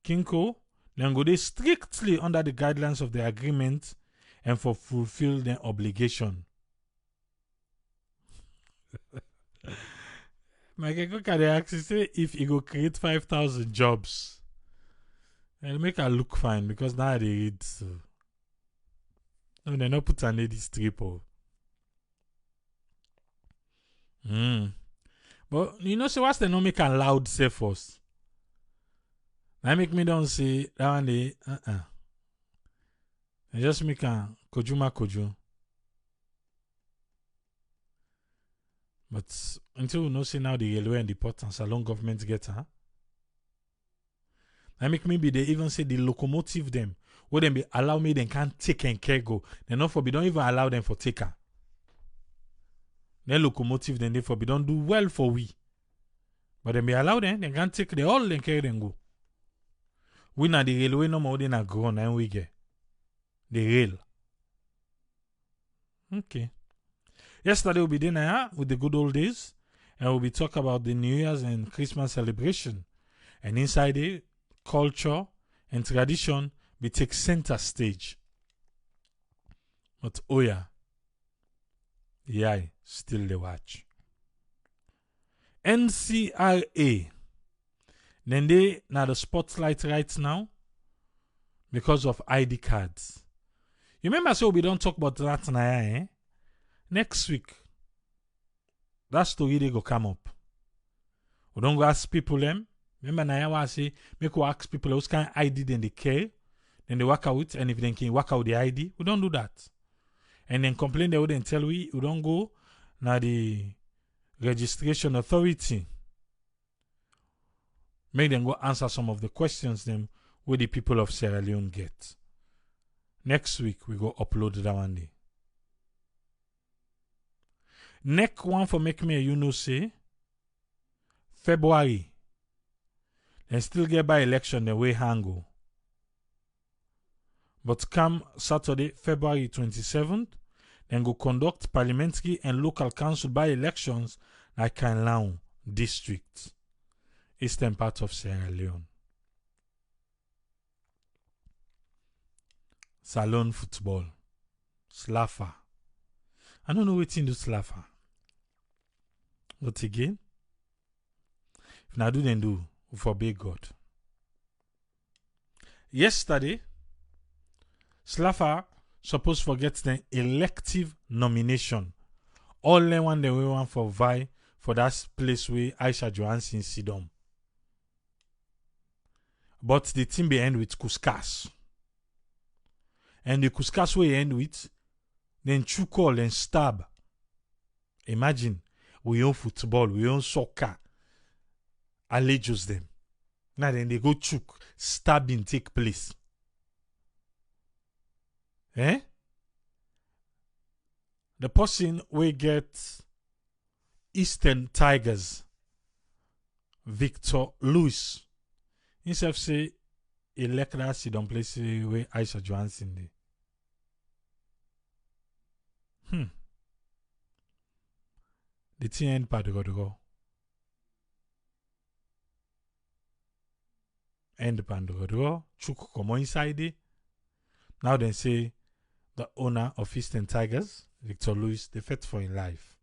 [SPEAKER 1] Kinko, then go they strictly under the guidelines of the agreement and for fulfill their obligation. My Kinko can actually say if he go create 5,000 jobs, and make her look fine because now they read so. No, they not put an lady strip or. But you know, so what's the no make a loud say first? That make me don't say that one day, I just make a koju. But until we know say now the railway and the port and salon government get her. That make me be they even say the locomotive them. Where them be allow me they can't take and care go. They not for be don't even allow them for taker. Then locomotive then they for be don't do well for we. But they be allow them, they can't take the all then carry them go. We na the railway no more than a grown and we get the rail. Okay. Yesterday we'll be dinner with the good old days, and we'll be talking about the New Year's and Christmas celebration. And inside it, culture and tradition be take center stage. But oh yeah, the eye still the watch. NCRA. Then they now the spotlight right now because of ID cards. You remember so we don't talk about that now, eh? Next week, that story they go come up. We don't go ask people them. Remember now I say make we ask people who's kind of ID then they care, then they work out, and if they can work out the ID, we don't do that. And then complain they wouldn't tell we don't go now the registration authority. Make them go answer some of the questions them where the people of Sierra Leone get. Next week we go upload that one day. Next one for make me you know say February. They still get by election the way hango. But come Saturday, February 27th, then go conduct parliamentary and local council by elections like Kainlao district, eastern part of Sierra Leone. Salon football. Slaffa. I don't know what to do Slaffa. But again, if I do then do, we forbid God. Yesterday, Slaffa supposed to forget the elective nomination. All the one they want for vie for that place where Aisha Johansson sit down. But the team be end with Kuskas. And the Kuskas will end with then chukol and stab. Imagine, we own football, we own soccer. Allegios them. Now then they go chuk, stabbing take place. Eh? The person will get Eastern Tigers, Victor Lewis. Himself say, elect that sit on place where Aisha Johansson dey. The thing end part go. End part go. Chuk come inside it. Now they say the owner of Eastern Tigers, Victor Lewis, they fought for his life.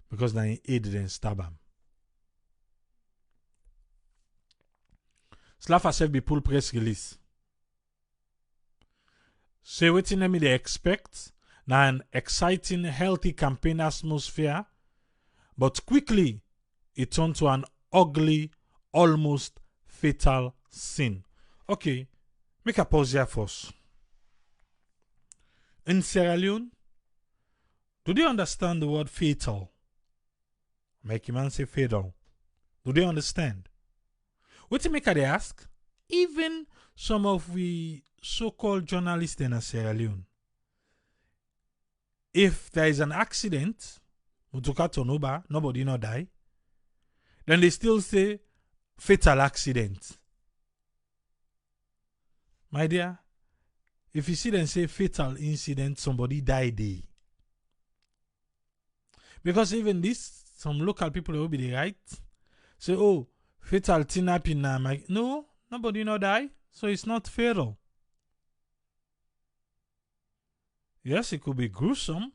[SPEAKER 1] Because now he aided and stab him. Slaffa self be pull press release. Say what in me they expect. Now an exciting, healthy campaign atmosphere. But quickly, it turned to an ugly, almost fatal sin. Okay, make a pause here first. In Sierra Leone, do they understand the word fatal? Make a man say fatal. Do they understand? What to make they ask? Even some of the so-called journalists in Sierra Leone. If there is an accident, nobody not die, then they still say fatal accident. My dear, if you see them say fatal incident, somebody died there. Because even this, some local people will be the right. Say, oh, fatal kidnapping now. No, nobody no die. So it's not fatal. Yes, it could be gruesome,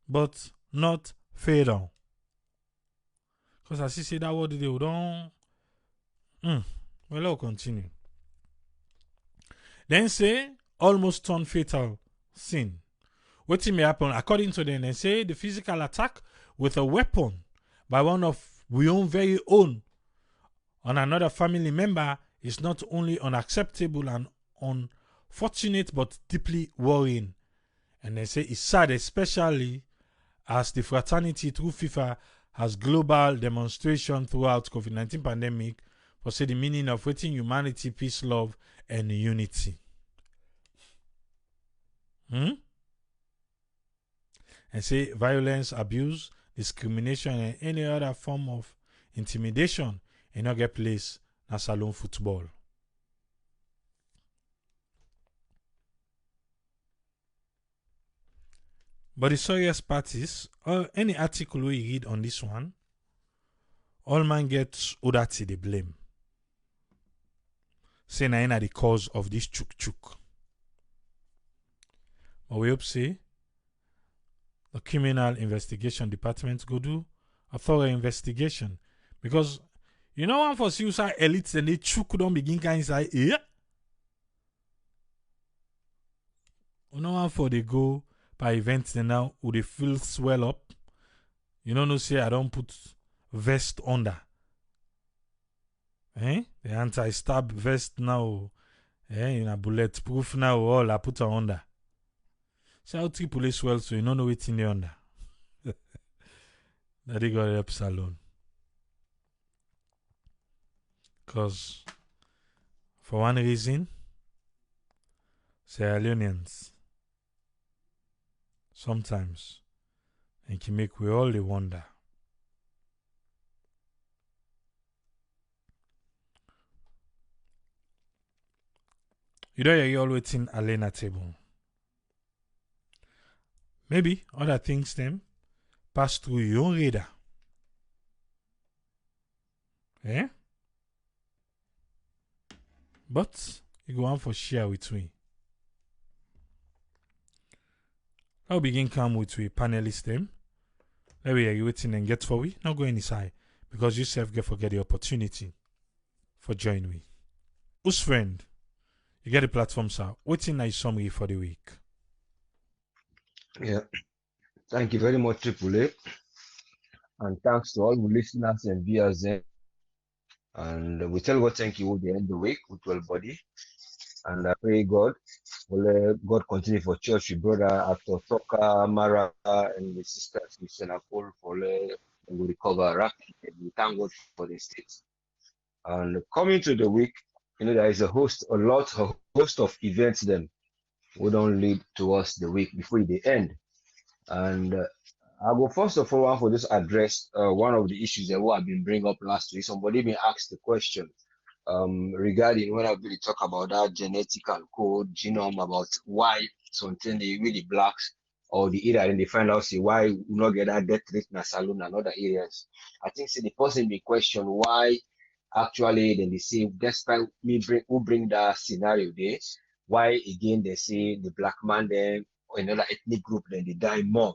[SPEAKER 1] but not fatal. Because as you say that word, they don't. Well, I'll continue. Then say, almost turned fatal sin. What may happen? According to them, they say the physical attack with a weapon by one of we own very own on another family member is not only unacceptable and unfortunate but deeply worrying. And they say it's sad, especially as the fraternity through FIFA has global demonstration throughout COVID-19 pandemic for say the meaning of waiting humanity, peace, love, and unity. And say violence, abuse, discrimination, and any other form of intimidation in not get place na salon football. But the serious part is, any article we read on this one, all man gets Audit the blame. Say na the cause of this chuk. But we hope say the criminal investigation department go do a thorough investigation. Because you know one for suicide elites and they chuk don't begin kind say You know one for they go by events and now would they feel swell up. You know no say I don't put vest under. The anti-stab vest now. In a bulletproof now all I put her under. So how triple swell so you don't know what's in the under. That they got help salon. Because for one reason, Sierra Leoneans sometimes and can make we all the wonder. You know you're all waiting a Lena table. Maybe other things them pass through your own radar. But you go on for share with me. I'll begin come with we panelists them. Let we are you waiting and get for we. Not go inside because you self forget the opportunity for join we. Whose friend? You get the platform, sir. What's in nice summary for the week?
[SPEAKER 2] Yeah. Thank you very much, Triple A. And thanks to all the listeners and viewers there. And we tell God thank you at the end of the week with well body. And I pray God will God continue for church with brother Actor Soka, Mara, and the sisters with Senapol for will recover rapidly. We thank God for the states. And coming to the week, there is a host of events then we don't lead towards the week before the end. And I will first of all want for this address one of the issues that have been bring up last week. Somebody may ask the question regarding when I really talk about that genetical code, genome, about why something they really blacks or the area and they find out say why we not get that death rate in a saloon and other areas. I think the person may question why actually then they say despite me bring that scenario there, why again they say the black man then or another ethnic group then they die more.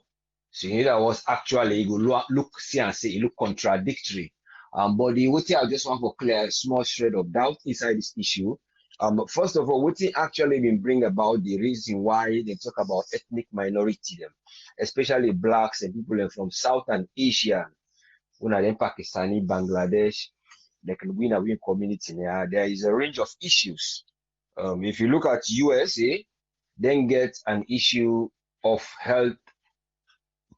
[SPEAKER 2] So that was actually look see and say it look contradictory. But what I just want to clear a small shred of doubt inside this issue. First of all, what actually been bring about the reason why they talk about ethnic minority them, especially blacks and people from South and Asia, them Pakistani, Bangladesh, they can win a win community. There is a range of issues. If you look at USA, then get an issue of health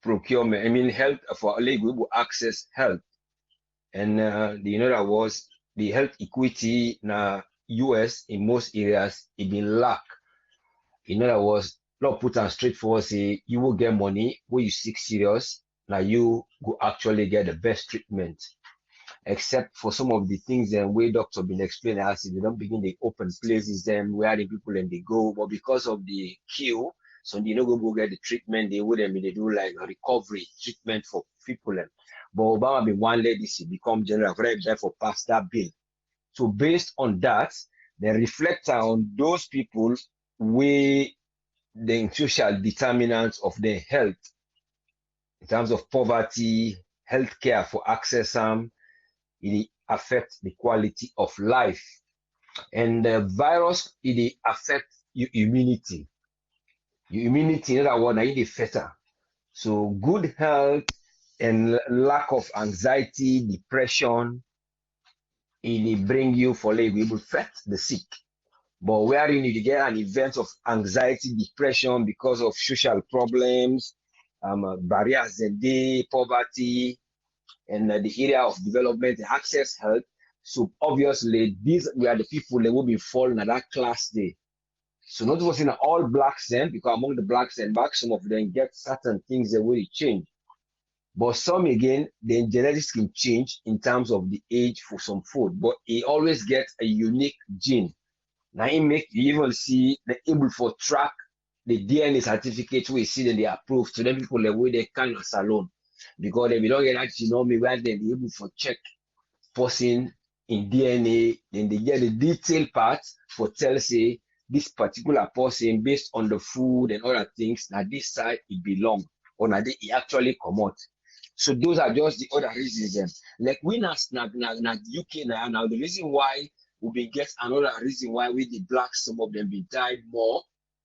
[SPEAKER 2] procurement. Health for able access health. And the other was the health equity in the US in most areas it been lack. In other words, not put on straightforward say you will get money when you sick serious. Now you go actually get the best treatment. except for some of the things then where doctor been explaining as they don't begin the open places them where the people and they go, but because of the queue, so they don't go get the treatment, they wouldn't be they do like a recovery treatment for people. But Obama been one lady she become general very for pass that bill. So based on that, they reflect on those people where the social determinants of their health in terms of poverty, healthcare for access it affects the quality of life. And the virus, it affects your immunity. Your immunity, in other words, it affects. So good health and lack of anxiety, depression, it bring you for like able to affect the sick. But wherein you get an event of anxiety, depression because of social problems, barriers in the poverty, and the area of development, access health. So obviously, these were the people that will be falling at that class day. So not was in all blacks then, because among the blacks and blacks, some of them get certain things that will change. But some again, the genetics can change in terms of the age for some food, but it always gets a unique gene. Now it make you even see the able for track the DNA certificate we see that they approve to them people the way they can as alone. Because they don't get that genome where they be able to check person in DNA, then they get the detailed part for tell say this particular person based on the food and other things that this side it belong or that it actually come out. So those are just the other reasons. Like we not UK now the reason why we been get another reason why we the blacks some of them be died more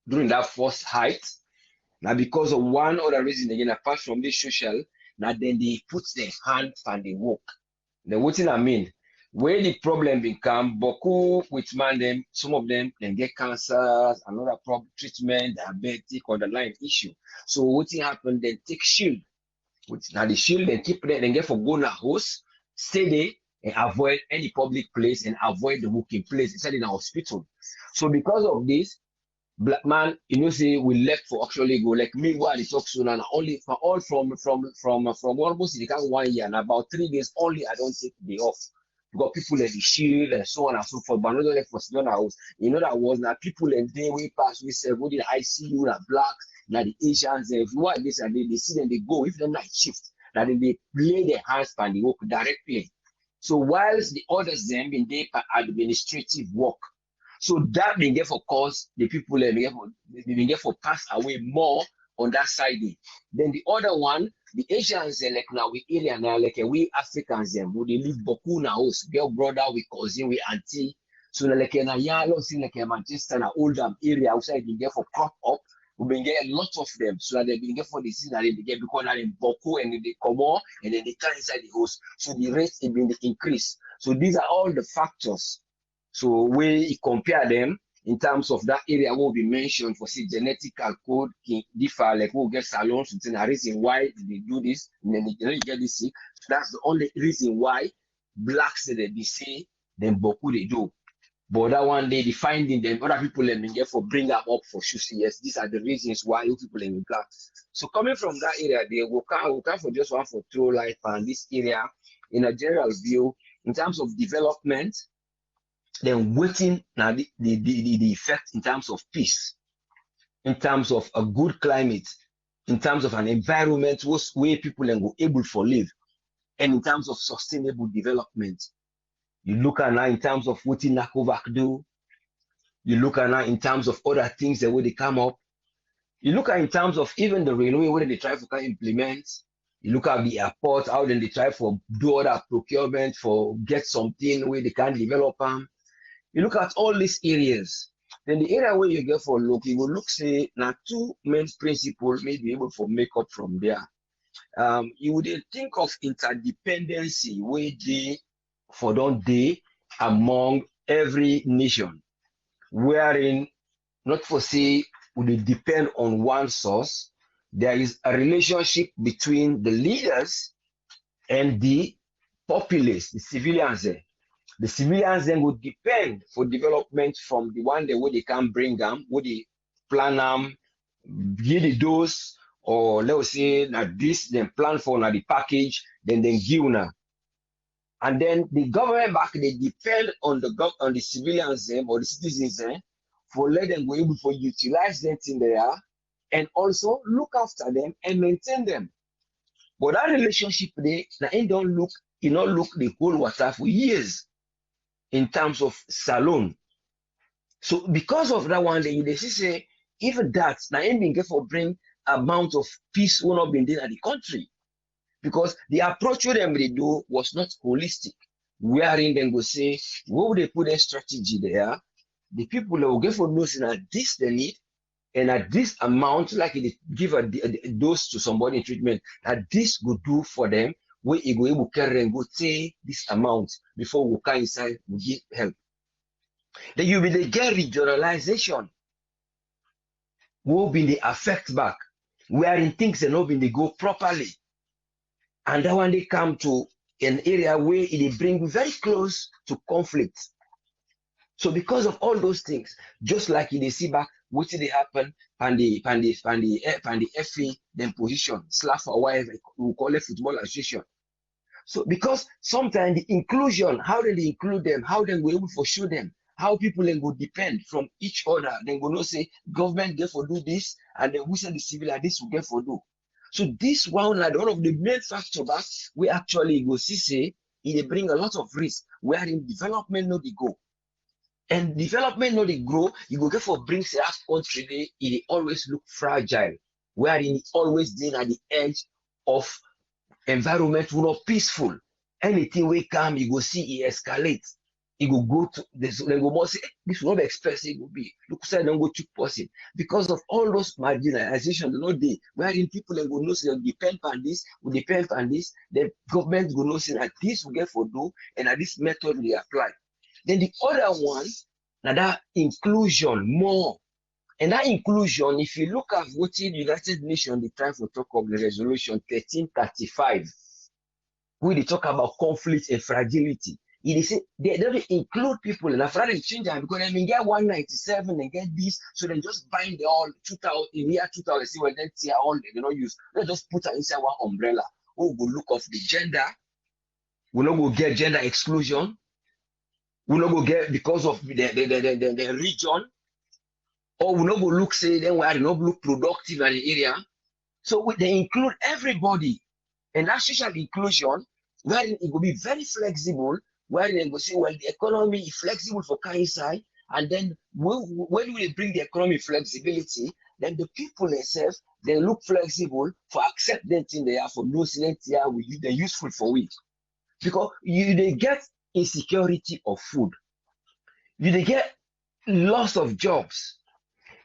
[SPEAKER 2] during that first height. Now because of one other reason again apart from this social, now then they put their hand and they work. Then what I mean? Where the problem become, Boku with man them, some of them then get cancers, another problem treatment, diabetic, underlying issue. So what happen? Then take shield. Now the shield then keep there, then get for go na house, stay there and avoid any public place and avoid the working place inside in a hospital. So because of this, black man, you know, say we left for actually go like me while it talks soon and only for all from almost the 1 year and about 3 days only I don't take the day off. Because people in the shield and so on and so forth, but not only for Sedona house. You know that was now people in day we pass, we say go to the ICU, that blacks, now the Asians, if you want this and they see them, they go, if they're night shift, that they play their hands and they work directly. So whilst the others them in their administrative work, so that they get for cause the people they get for pass away more on that side. Then the other one, the Asians like now we area now like we Africans them who they live boku na house, girl brother, we cousin, we auntie. So like na yalo see like Manchester na Oldham area outside they get for crop up. We been get a lot of them so that they been get for the season that they get because they're in boku and they come on and then they turn inside the house. So the rate it been increase. So these are all the factors. So we compare them in terms of that area will be mentioned for see genetical code can differ, like we'll get salons, so the reason why they do this, and then they get this sick. So that's the only reason why blacks they say then Boku they do. But that one day the finding them other people let me get for bring them up for sure. Yes, these are the reasons why you people in black. So coming from that area, they will come for just one for throw light on this area in a general view in terms of development. Then waiting now the effect in terms of peace, in terms of a good climate, in terms of an environment where people can go able for live, and in terms of sustainable development. You look at now in terms of what NACOVAC do, you look at now in terms of other things that way they come up, you look at in terms of even the railway where they try to implement, you look at the airport, how then they try for do other procurement for get something where they can develop them. You look at all these areas, then the area where you get for look, you will look say now two main principles may be able to make up from there. You would think of interdependency where they for don't they among every nation, wherein not for say would it depend on one source. There is a relationship between the leaders and the populace, the civilians there. The civilians then would depend for development from the one where they can bring them, where they plan them, give the dose, or let's say that this then plan for now the package, then give now. And then the government back, they depend on the civilians or the citizens for let them go able to utilize them in there and also look after them and maintain them. But that relationship they don't look, look the whole water for years in terms of salon. So because of that one, they say if that now being for bring amount of peace will not be there in the country. Because the approach what them they do was not holistic. Wherein then go say, what would they put a strategy there? The people that will get for noticing that this they need, and at this amount, like they give a dose to somebody in treatment, that this would do for them, where you go able to carry and go say this amount before we can inside we give help. Then you will get regionalization. Will be the affect back, wherein things are not being they go properly. And that one they come to an area where it bring very close to conflict. So because of all those things, just like they see back what did they happen and the FA then position slash for a while we call it football association. So because sometimes the inclusion, how do they include them, how they go able to show them, how people then go depend from each other, then go no say government get for do this, and then we say the civil and this will get for do. So this one of the main factor back we actually go see say it bring a lot of risk where in development no they go. And development no they grow, you go get for bring say that country it always look fragile, wherein it always been at the edge of environment will not peaceful. Anything we come, you go see it escalate. It go to this, then go more say this will not be expensive, it will be look say don't go to person because of all those marginalization, no day wherein people then go know say depend on this, will depend on this, the government go know say that this will get for do and that this method we apply. Then the other one, now that inclusion more. And that inclusion, if you look at what the United Nations they try to talk of the resolution 1335, where they talk about conflict and fragility. It is they don't include people in Africa and change them because they get 197 and get this, so they just bind the all 2000 in year 2000. See when they see all they don't use. They just put it inside one umbrella. Oh, go look of the gender. We not go get gender exclusion. We not go get because of the region. Or we not go look say then we are not look productive in the area. So they include everybody, and that social inclusion, where it will be very flexible. Where they go say, well, the economy is flexible for inside, and then when we bring the economy flexibility, then the people themselves they look flexible for acceptance in there for no silence here they're useful for it. Because they get insecurity of food, they get loss of jobs,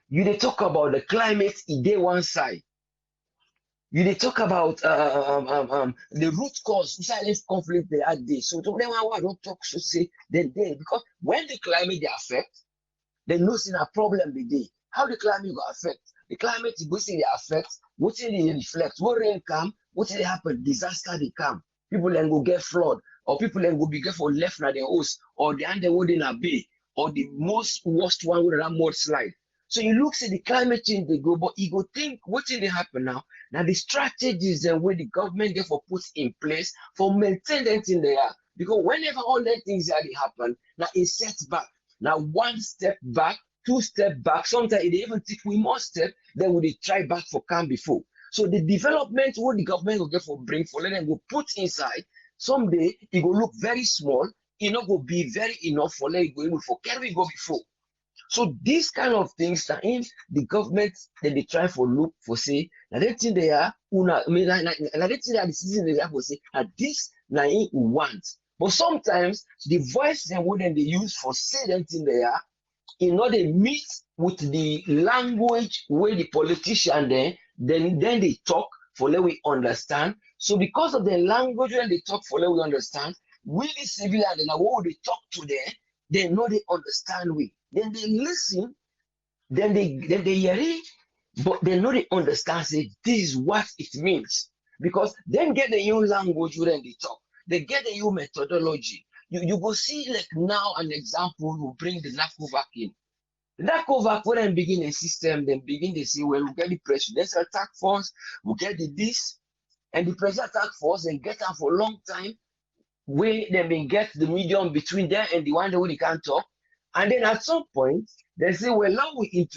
[SPEAKER 2] they talk about the climate in day one side. They talk about the root cause inside conflict they had this. So to them, I don't talk so say then because when the climate they affect, they know see a problem they day. How the climate will affect? The climate go see they affect, what they reflect, what rain come, what they happen, disaster they come. People then go get flood, or people then go be get for left na their house, or the underwood in a bay, or the most worst one with a mudslide. So you look see the climate change they go, but you go think what they happen now. Now the strategies and where the government get for put in place for maintenance in there. Because whenever all that things that happen, now it sets back. Now one step back, two step back. Sometimes they even take we more step, then we try back for come before. So the development what the government will get for bring for let them go put inside. Someday it will look very small, it not go be very enough for let it go able for carry go before. So these kind of things that in the government that they try for look for say now they think they are they think that the citizens they are for say that this na we want. But sometimes the voice and what they use for say that thing they are in order to meet with the language where the politician then they talk for let we understand. So because of the language when they talk for let we understand, we the civilian and what they talk to them, they know they understand we. Then they listen, then they hear it, but they know they understand say this is what it means. Because then get the new language when they talk, they get the new methodology. You go see like now an example will bring the NACOVAC in. The NACOVAC when they begin a system, then begin to say, well, we get the presidential task force, we get the this, and the presidential task force and get them for a long time. where they may get the medium between them and the one that we can't talk. And then at some point, they say, well, now we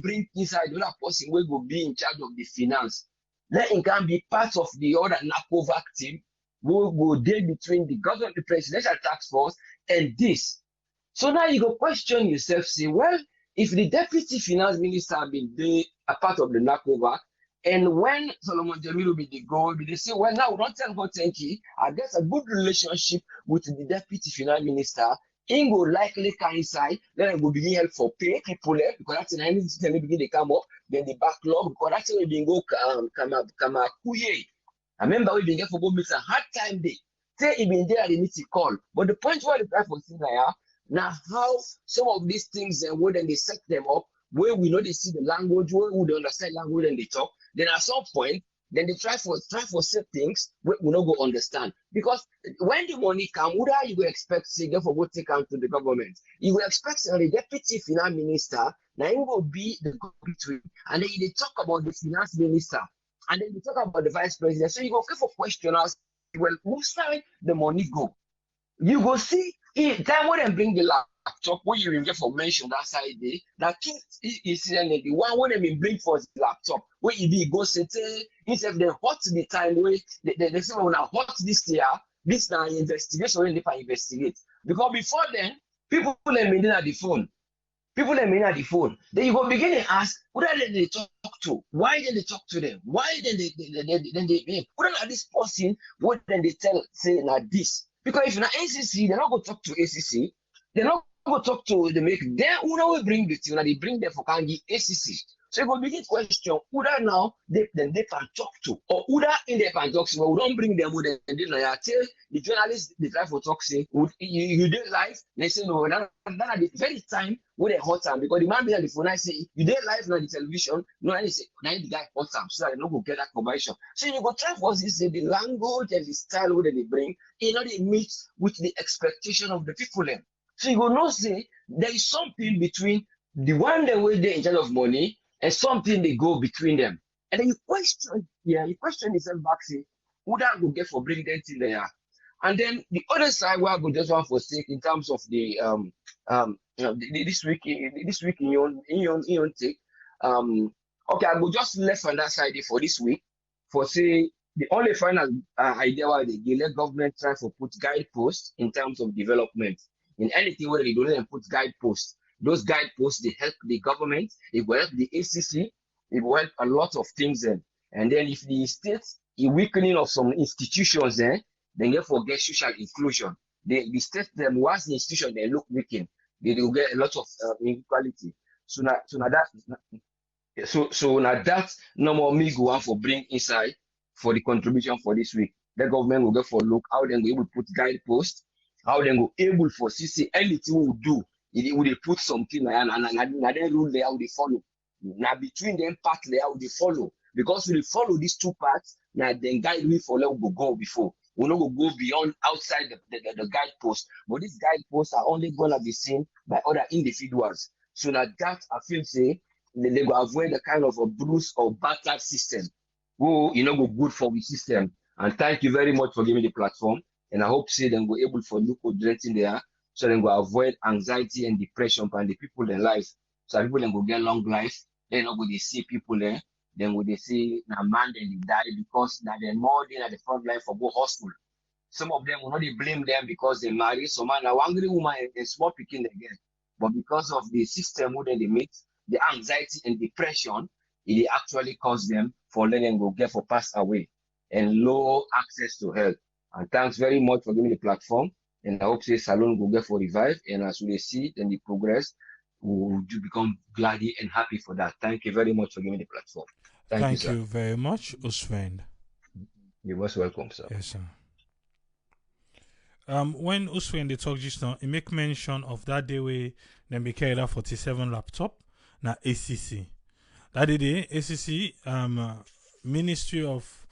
[SPEAKER 2] bring inside the other person who will be in charge of the finance. Then it can be part of the other NACOVAC team who will go there between the government, the presidential task force, and this. So now you go question yourself, say, well, if the deputy finance minister have been there, a part of the NACOVAC, and when Solomon Jamilu will be the goal, they say, well, now we don't tell God thank you. I guess a good relationship with the deputy finance minister. He will likely coincide, then it will begin help for pay people because that's the only thing they begin to come up, then the backlog, because that's when we go come kuye. I remember we begin for go miss a hard time day. Say he been there, they need to call. But the point where the guy for seeing now how some of these things and when they set them up, where we know they see the language, where we understand language and they talk, then at some point, then they try for certain things we not go understand. Because when the money come, what are you going to expect say for go take out to the government? You will expect the deputy finance minister, now he will be the go-between, and then they talk about the finance minister, and then they talk about the vice president. So you go for questioners, well, whose side the money go? You go see time when they bring the laptop, when you get for mention that side day, that is the one when they bring for the laptop, where you be go say instead they hot the time where they say when I hot this year, this now investigation when they investigate. Because before then, people let me at the phone. People let me at the phone. Then you go begin to ask, who are they talk to? Why did they talk to them? Why then they who are this person? What then they tell say like this? Because if not ACC, they're not going to talk to ACC. They're not going to talk to the make. Then who will bring the team? They bring them for Kangi ACC. So you go begin to question who that now they can talk to, or who that in the can talk to. But we don't bring them. Then they tell the journalists they try for talk say you did live. They say no. That at the very time when they hot time because the man be on the phone. I say you did live on the television. No, I say now the guy hot time so that they don't go get that conversion. So you go try for this say the language and the style where they bring. You know they meet with the expectation of the people then. So you go not say there is something between the one that way they in charge of money and something they go between them. And then you question yourself back, say, who that go get for bring them in there? And then the other side where I go just want for sake in terms of the this week in your take. Okay, I go just left on that side for this week for say the only final idea why they let government try to put guideposts in terms of development. In anything where they don't even put guideposts. Those guideposts, they help the government, it will help the ACC, it will help a lot of things then. And then if the states, a weakening of some institutions then they forget social inclusion. The state them once the institution they look weakened, they will get a lot of inequality. So now that no more me go on for bring inside for the contribution for this week. The government will go for look how they will able to put guideposts, how they will able for CC anything we will do. Would they put something and then rule there how they follow. Now between them part there how they follow. Because we follow these two parts, now then guide we follow will go before. We not go beyond outside the guidepost. But these guideposts are only gonna be seen by other individuals. So now that I feel say they go avoid the kind of a bruise or battered system. Who go good for the system. And thank you very much for giving the platform. And I hope say them go able for look in there. So then go avoid anxiety and depression and the people in life. So people then go get long life. Then go they see people there. Then go they see a man then they die because that they're more than at the front line for go hospital. Some of them will not blame them because they marry. So man, a hungry woman and small picking again. But because of the system who they meet, the anxiety and depression, it actually cause them for letting them go get for pass away and low access to health. And thanks very much for giving me the platform. And I hope say Salon will get for revive. And as we see then the progress, we will become glad and happy for that. Thank you very much for giving me the platform.
[SPEAKER 1] Thank you very much, Uswend.
[SPEAKER 2] You're most welcome, sir.
[SPEAKER 1] Yes, sir. When Uswend they talk just now, he make mention of that day where then be carried out 47 laptop na ACC. That day ACC Ministry of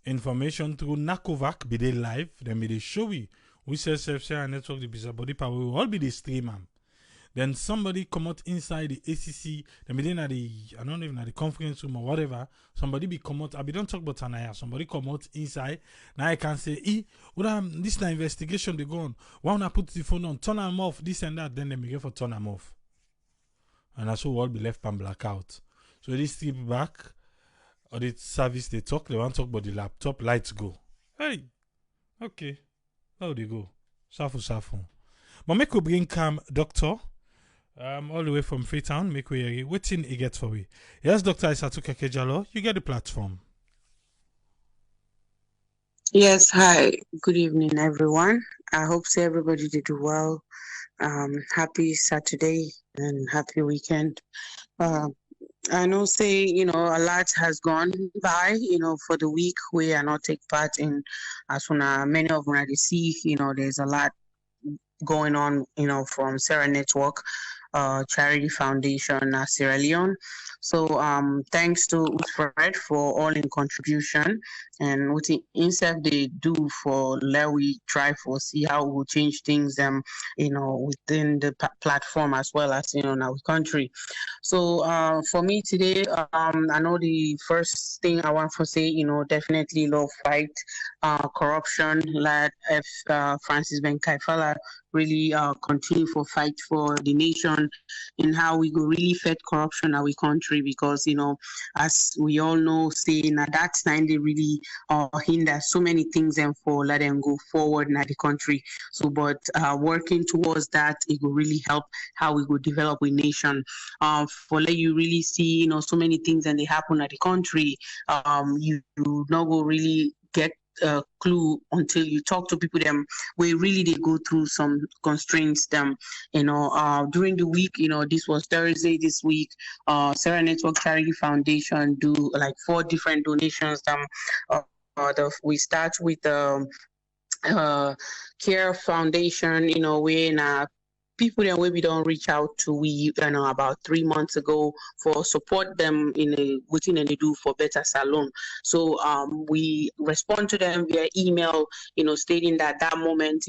[SPEAKER 1] Information through NACOVAC be they live, then be they show we self-share network the bizarre body power will all be the stream. Then somebody come out inside the ACC, then be at the, I don't even at the conference room or whatever. Somebody be come out, I be don't talk about Tanaya. Somebody come out inside. Now I can say, this is the investigation they go on. Why don't I put the phone on, turn them off, this and that, then they make it for turn them off. And that's all be left and blackout. So this trip back, audit service they want to talk about the laptop, lights go. Hey, okay, how they go? Safu. But make we bring doctor, all the way from Freetown, make we waiting he gets for we. Yes, Dr. Isatu Kekejalo, you get the platform.
[SPEAKER 3] Yes, hi, good evening, everyone. I hope everybody did well. Happy Saturday and happy weekend. I know a lot has gone by, for the week we are not take part in, as many of them already see, there's a lot going on, from Sarah Network, Charity Foundation, Sierra Leone. So thanks to Fred for all in contribution and what INSEF they do for let we try for see how we change things within the platform as well as in our country. So for me today, I know the first thing I want to say, definitely love fight corruption. Like if Francis Ben Kaifala really continue for fight for the nation and how we go really fight corruption in our country, because as we all know, saying at that time they really hinder so many things and for let them go forward in the country. So but working towards that, it will really help how we go develop a nation. For let you really see so many things and they happen at the country, you not go really get a clue until you talk to people them where really they go through some constraints them during the week. This was Thursday this week. Sarah Network Charity Foundation do like 4 different donations. We start with Care Foundation, where people that we don't reach out to we about 3 months ago for support them in within they do for better salon. So we respond to them via email, stating that moment,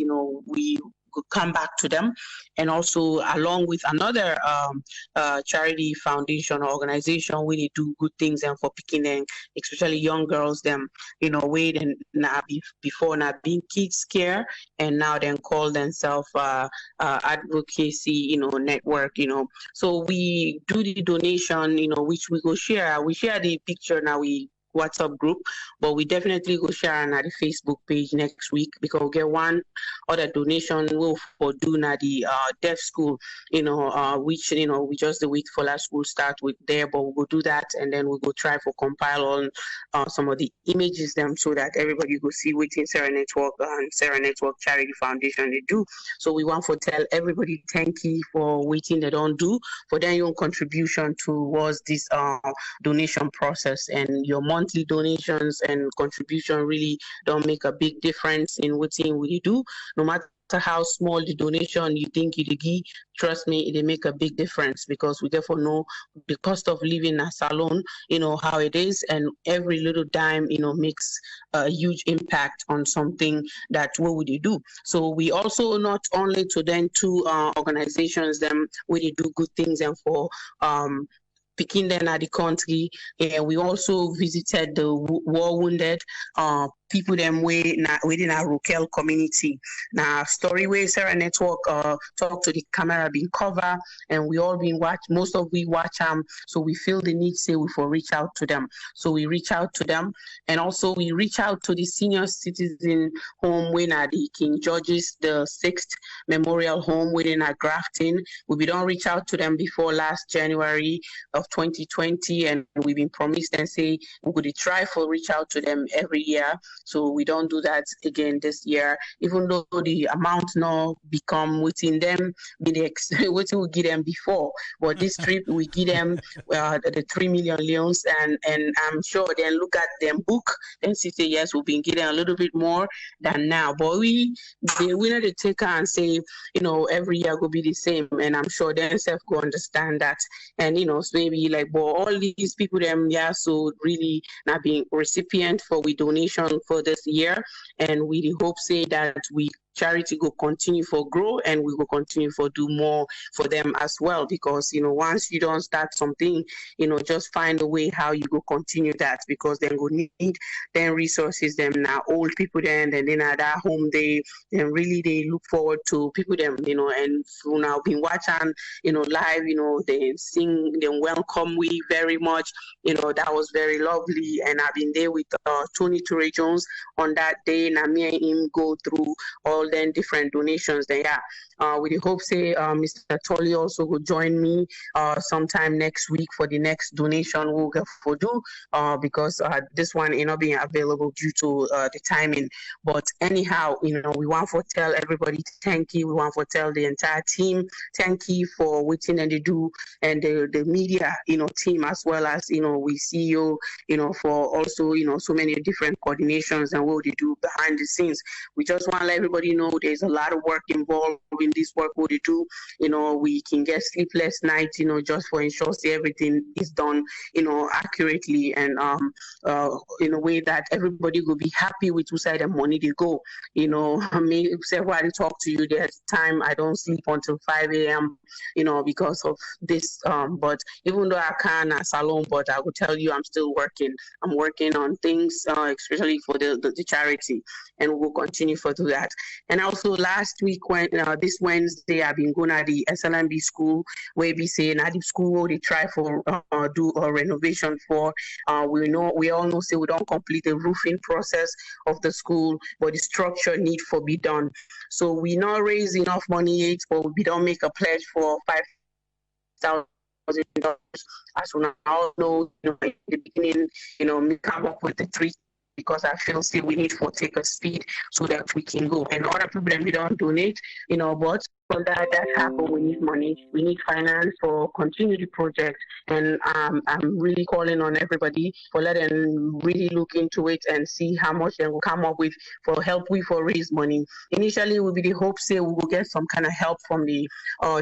[SPEAKER 3] we could come back to them, and also along with another charity foundation or organization where they do good things and for picking them, especially young girls, them wait and before not being kids care, and now then call themselves advocacy network. So we do the donation, which we go share. We share the picture now. We WhatsApp group, but we definitely go share on the Facebook page next week, because we get one other donation will for doing at the deaf school, which we just the week for last school start with there, but we'll do that and then we'll go try for compile on some of the images them so that everybody will see within Sarah Network and Sarah Network Charity Foundation they do. So we want to tell everybody thank you for waiting they don't do for their own contribution towards this donation process, and your monthly donations and contribution really don't make a big difference in what we do. No matter how small the donation you think you give, trust me, they make a big difference, because we therefore know the cost of living as alone, how it is, and every little dime, makes a huge impact on something that what would you do. So we also not only to then two organizations them where they do good things and for picking them at the country, and we also visited the war wounded people them within our Rokel community. Now story where Sarah Network talk to the camera being cover, and we all been watch, most of we watch so we feel the need say we for reach out to them. So we reach out to them, and also we reach out to the senior citizen home within the King George's the 6th Memorial Home within our Grafton. We don't reach out to them before last January of 2020, and we've been promised and say we could try for reach out to them every year. So we don't do that again this year, even though the amount now become within them, what we give them before. But this trip we give them the 3 million leons, and I'm sure then look at them book and see say yes, we've been getting a little bit more than now. But we not to take and say every year will be the same, and I'm sure then self go understand that, and so maybe like but all these people them so really not being recipient for we donation for this year, and we hope say that we charity go continue for grow, and we will continue for do more for them as well, because once you don't start something, just find a way how you go continue that, because then go need then resources them now old people then at that home they really they look forward to people them and now been watching live they sing them welcome we very much that was very lovely, and I've been there with Tony Ture Jones on that day, and me and him go through all then different donations there. With the hope say Mr. Tully also will join me sometime next week for the next donation we'll get for do because this one is not being available due to the timing. But anyhow, we want to tell everybody thank you. We want to tell the entire team thank you for waiting and they do, and the media team as well as we see you for also so many different coordinations and what they do behind the scenes. We just want to let everybody know there's a lot of work involved in this work what they do. We can get sleepless nights just for ensure everything is done accurately and in a way that everybody will be happy with whose side the money they go. I mean, say why I talk to you, there's time I don't sleep until 5 a.m. because of this but even though I can as alone, but I will tell you I'm still working. I'm working on things especially for the charity, and we'll continue for do that. And also last week when this Wednesday I've been going at the SLMB school where we say at the school they try for do a renovation for we all know say we don't complete the roofing process of the school, but the structure need for be done. So we not raise enough money yet, but we don't make a pledge for $5,000. As we now know, in the beginning, we come up with the three, because I feel still we need for take a speed so that we can go. And other people we don't donate, but for that happen, we need money, we need finance for continue the project. And I'm really calling on everybody for letting them really look into it and see how much they will come up with for help we for raise money. Initially will be the hope say we will get some kind of help from the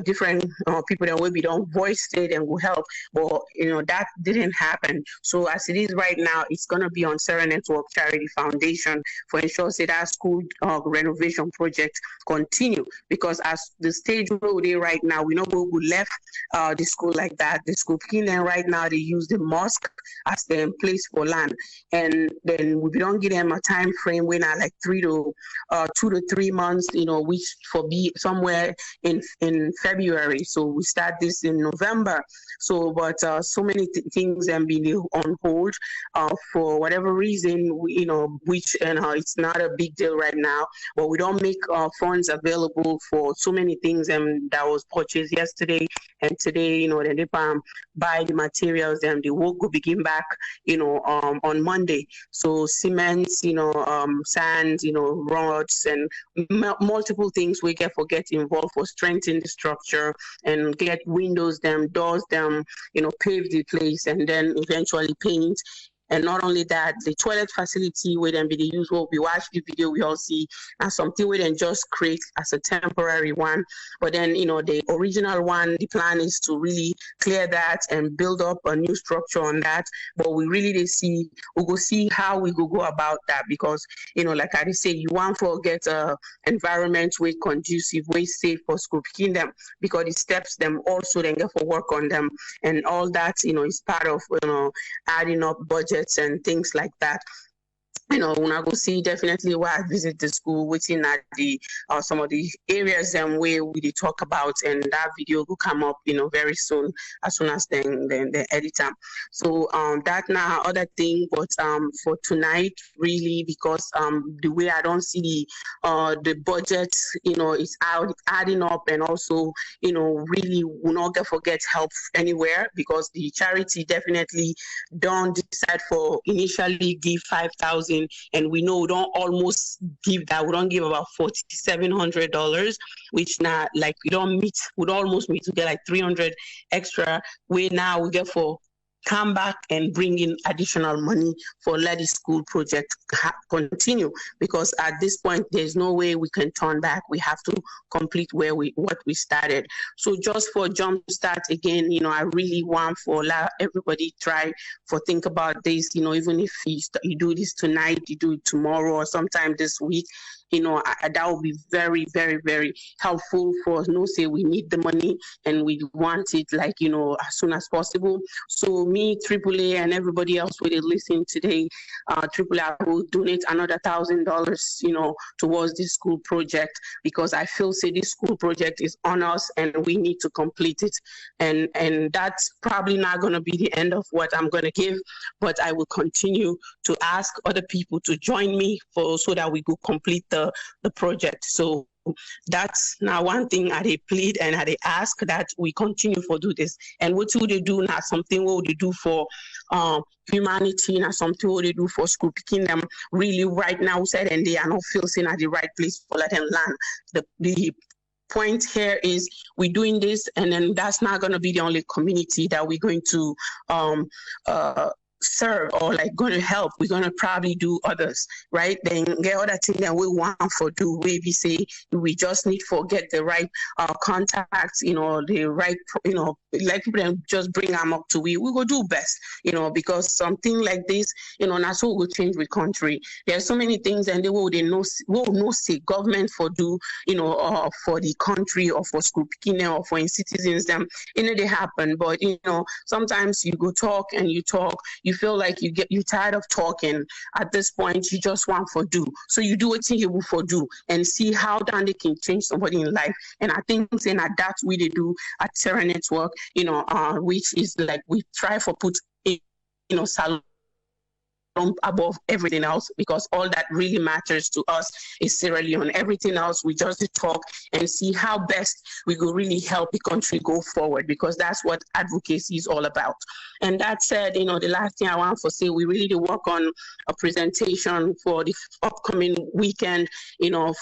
[SPEAKER 3] different people that will be done voice state and will help, but that didn't happen. So as it is right now, it's gonna be on Sarah Network Charity Foundation for ensure say that school renovation project continue, because as the stage road there right now, we know we left the school like that. The school and right now they use the mosque as the place for land, and then we don't give them a time frame when are like 2 to 3 months, which for be somewhere in February. So we start this in November. So but so many things have been on hold for whatever reason, which it's not a big deal right now, but we don't make funds available for so many things that was purchased yesterday and today. Then they buy the materials and the work will begin back on Monday. So cement, sand, rods and multiple things we get involved for strengthening the structure and get windows them, doors them, pave the place, and then eventually paint. And not only that, the toilet facility where then be the usual, we watch the video, we all see, and something we then just create as a temporary one. But then, the original one, the plan is to really clear that and build up a new structure on that. But we really we go see how we go about that, because, like I say, you want to get a environment way conducive, way safe for school kingdom, because the steps them also then get for work on them. And all that, is part of, adding up budget and things like that. When I go see definitely where I visit the school, waiting at the some of the areas where we talk about, and that video will come up very soon as soon as the editor. So that now other thing, but for tonight really, because the way I don't see the budget is adding up, and also really will not forget help anywhere, because the charity definitely don't decide for initially give 5,000. And we know we don't almost give that. We don't give about $4,700, which now like we would almost meet to get like 300 extra. We now we get for come back and bring in additional money for let the school project continue, because at this point there's no way we can turn back. We have to complete what we started. So just for jump start again, I really want for everybody try for think about this, even if you do this tonight, you do it tomorrow or sometime this week, that will be very, very, very helpful for us. No, say we need the money and we want it like, as soon as possible. So me, AAA, and everybody else who is listening today, AAA will donate another $1,000, towards this school project, because I feel say this school project is on us and we need to complete it. And that's probably not going to be the end of what I'm going to give, but I will continue to ask other people to join me so that we could complete the project. So that's now one thing I plead and I ask that we continue for do this. And what would they do now? Something what they do for humanity, now something what they do for school, picking them really right now said, and they are not feeling at the right place for let them land. The point here is we're doing this, and then that's not going to be the only community that we're going to serve or like going to help. We're going to probably do others, right? Then get other things that we want for do. We say we just need to get the right contacts, the right, like people that just bring them up to we go do best, because something like this, that's what will change the country. There's so many things and they will no say government for do, for the country or for school picking or for in citizens them, they happen. But sometimes you go talk and you talk, you feel like you're tired of talking. At this point, you just want for do. So you do what you will for do and see how down they can change somebody in life. And I think saying that that's what they do at Terra Network, which is like we try for put salon above everything else, because all that really matters to us is Sierra Leone. Everything else we just talk and see how best we could really help the country go forward, because that's what advocacy is all about. And that said, the last thing I want to say, we really work on a presentation for the upcoming weekend,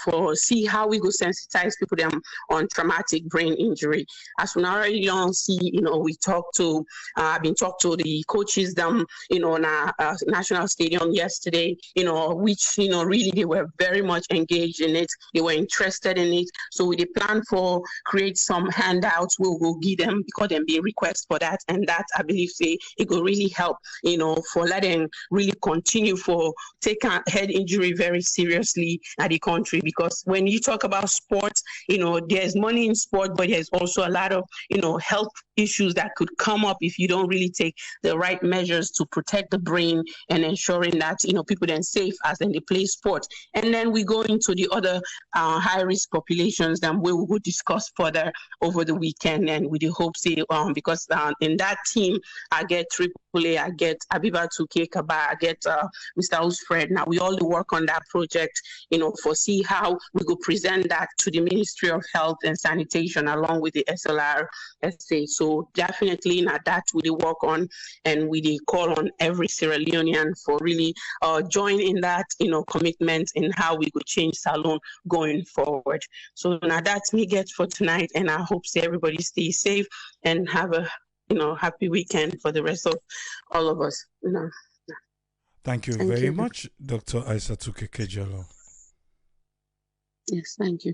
[SPEAKER 3] for see how we go sensitize people them on traumatic brain injury. As we already don't see, we talk to, I've been talking to the coaches them, on our national stadium yesterday, which, really they were very much engaged in it. They were interested in it. So we plan for create some handouts. We will give them because them be request for that. And that I believe it will really help, for letting really continue for take head injury very seriously at the country. Because when you talk about sports, there's money in sport, but there's also a lot of, health issues that could come up if you don't really take the right measures to protect the brain and ensuring that people then safe as then they play sport. And then we go into the other high risk populations that we will discuss further over the weekend. And with the hope because in that team I get AAA, I get Abiba 2K Kaba, I get Mr. Usfred. Now we all work on that project, for see how we go present that to the Ministry of Health and Sanitation along with the SLR SA. So definitely now that we work on, and we call on every Sierra Leonean for really join in that, commitment in how we could change Salon going forward. So now that's me get for tonight, and I hope everybody stay safe and have a happy weekend for the rest of all of us.
[SPEAKER 1] Thank you very much, Dr. Aissatou Kekejalo.
[SPEAKER 3] Yes, thank you.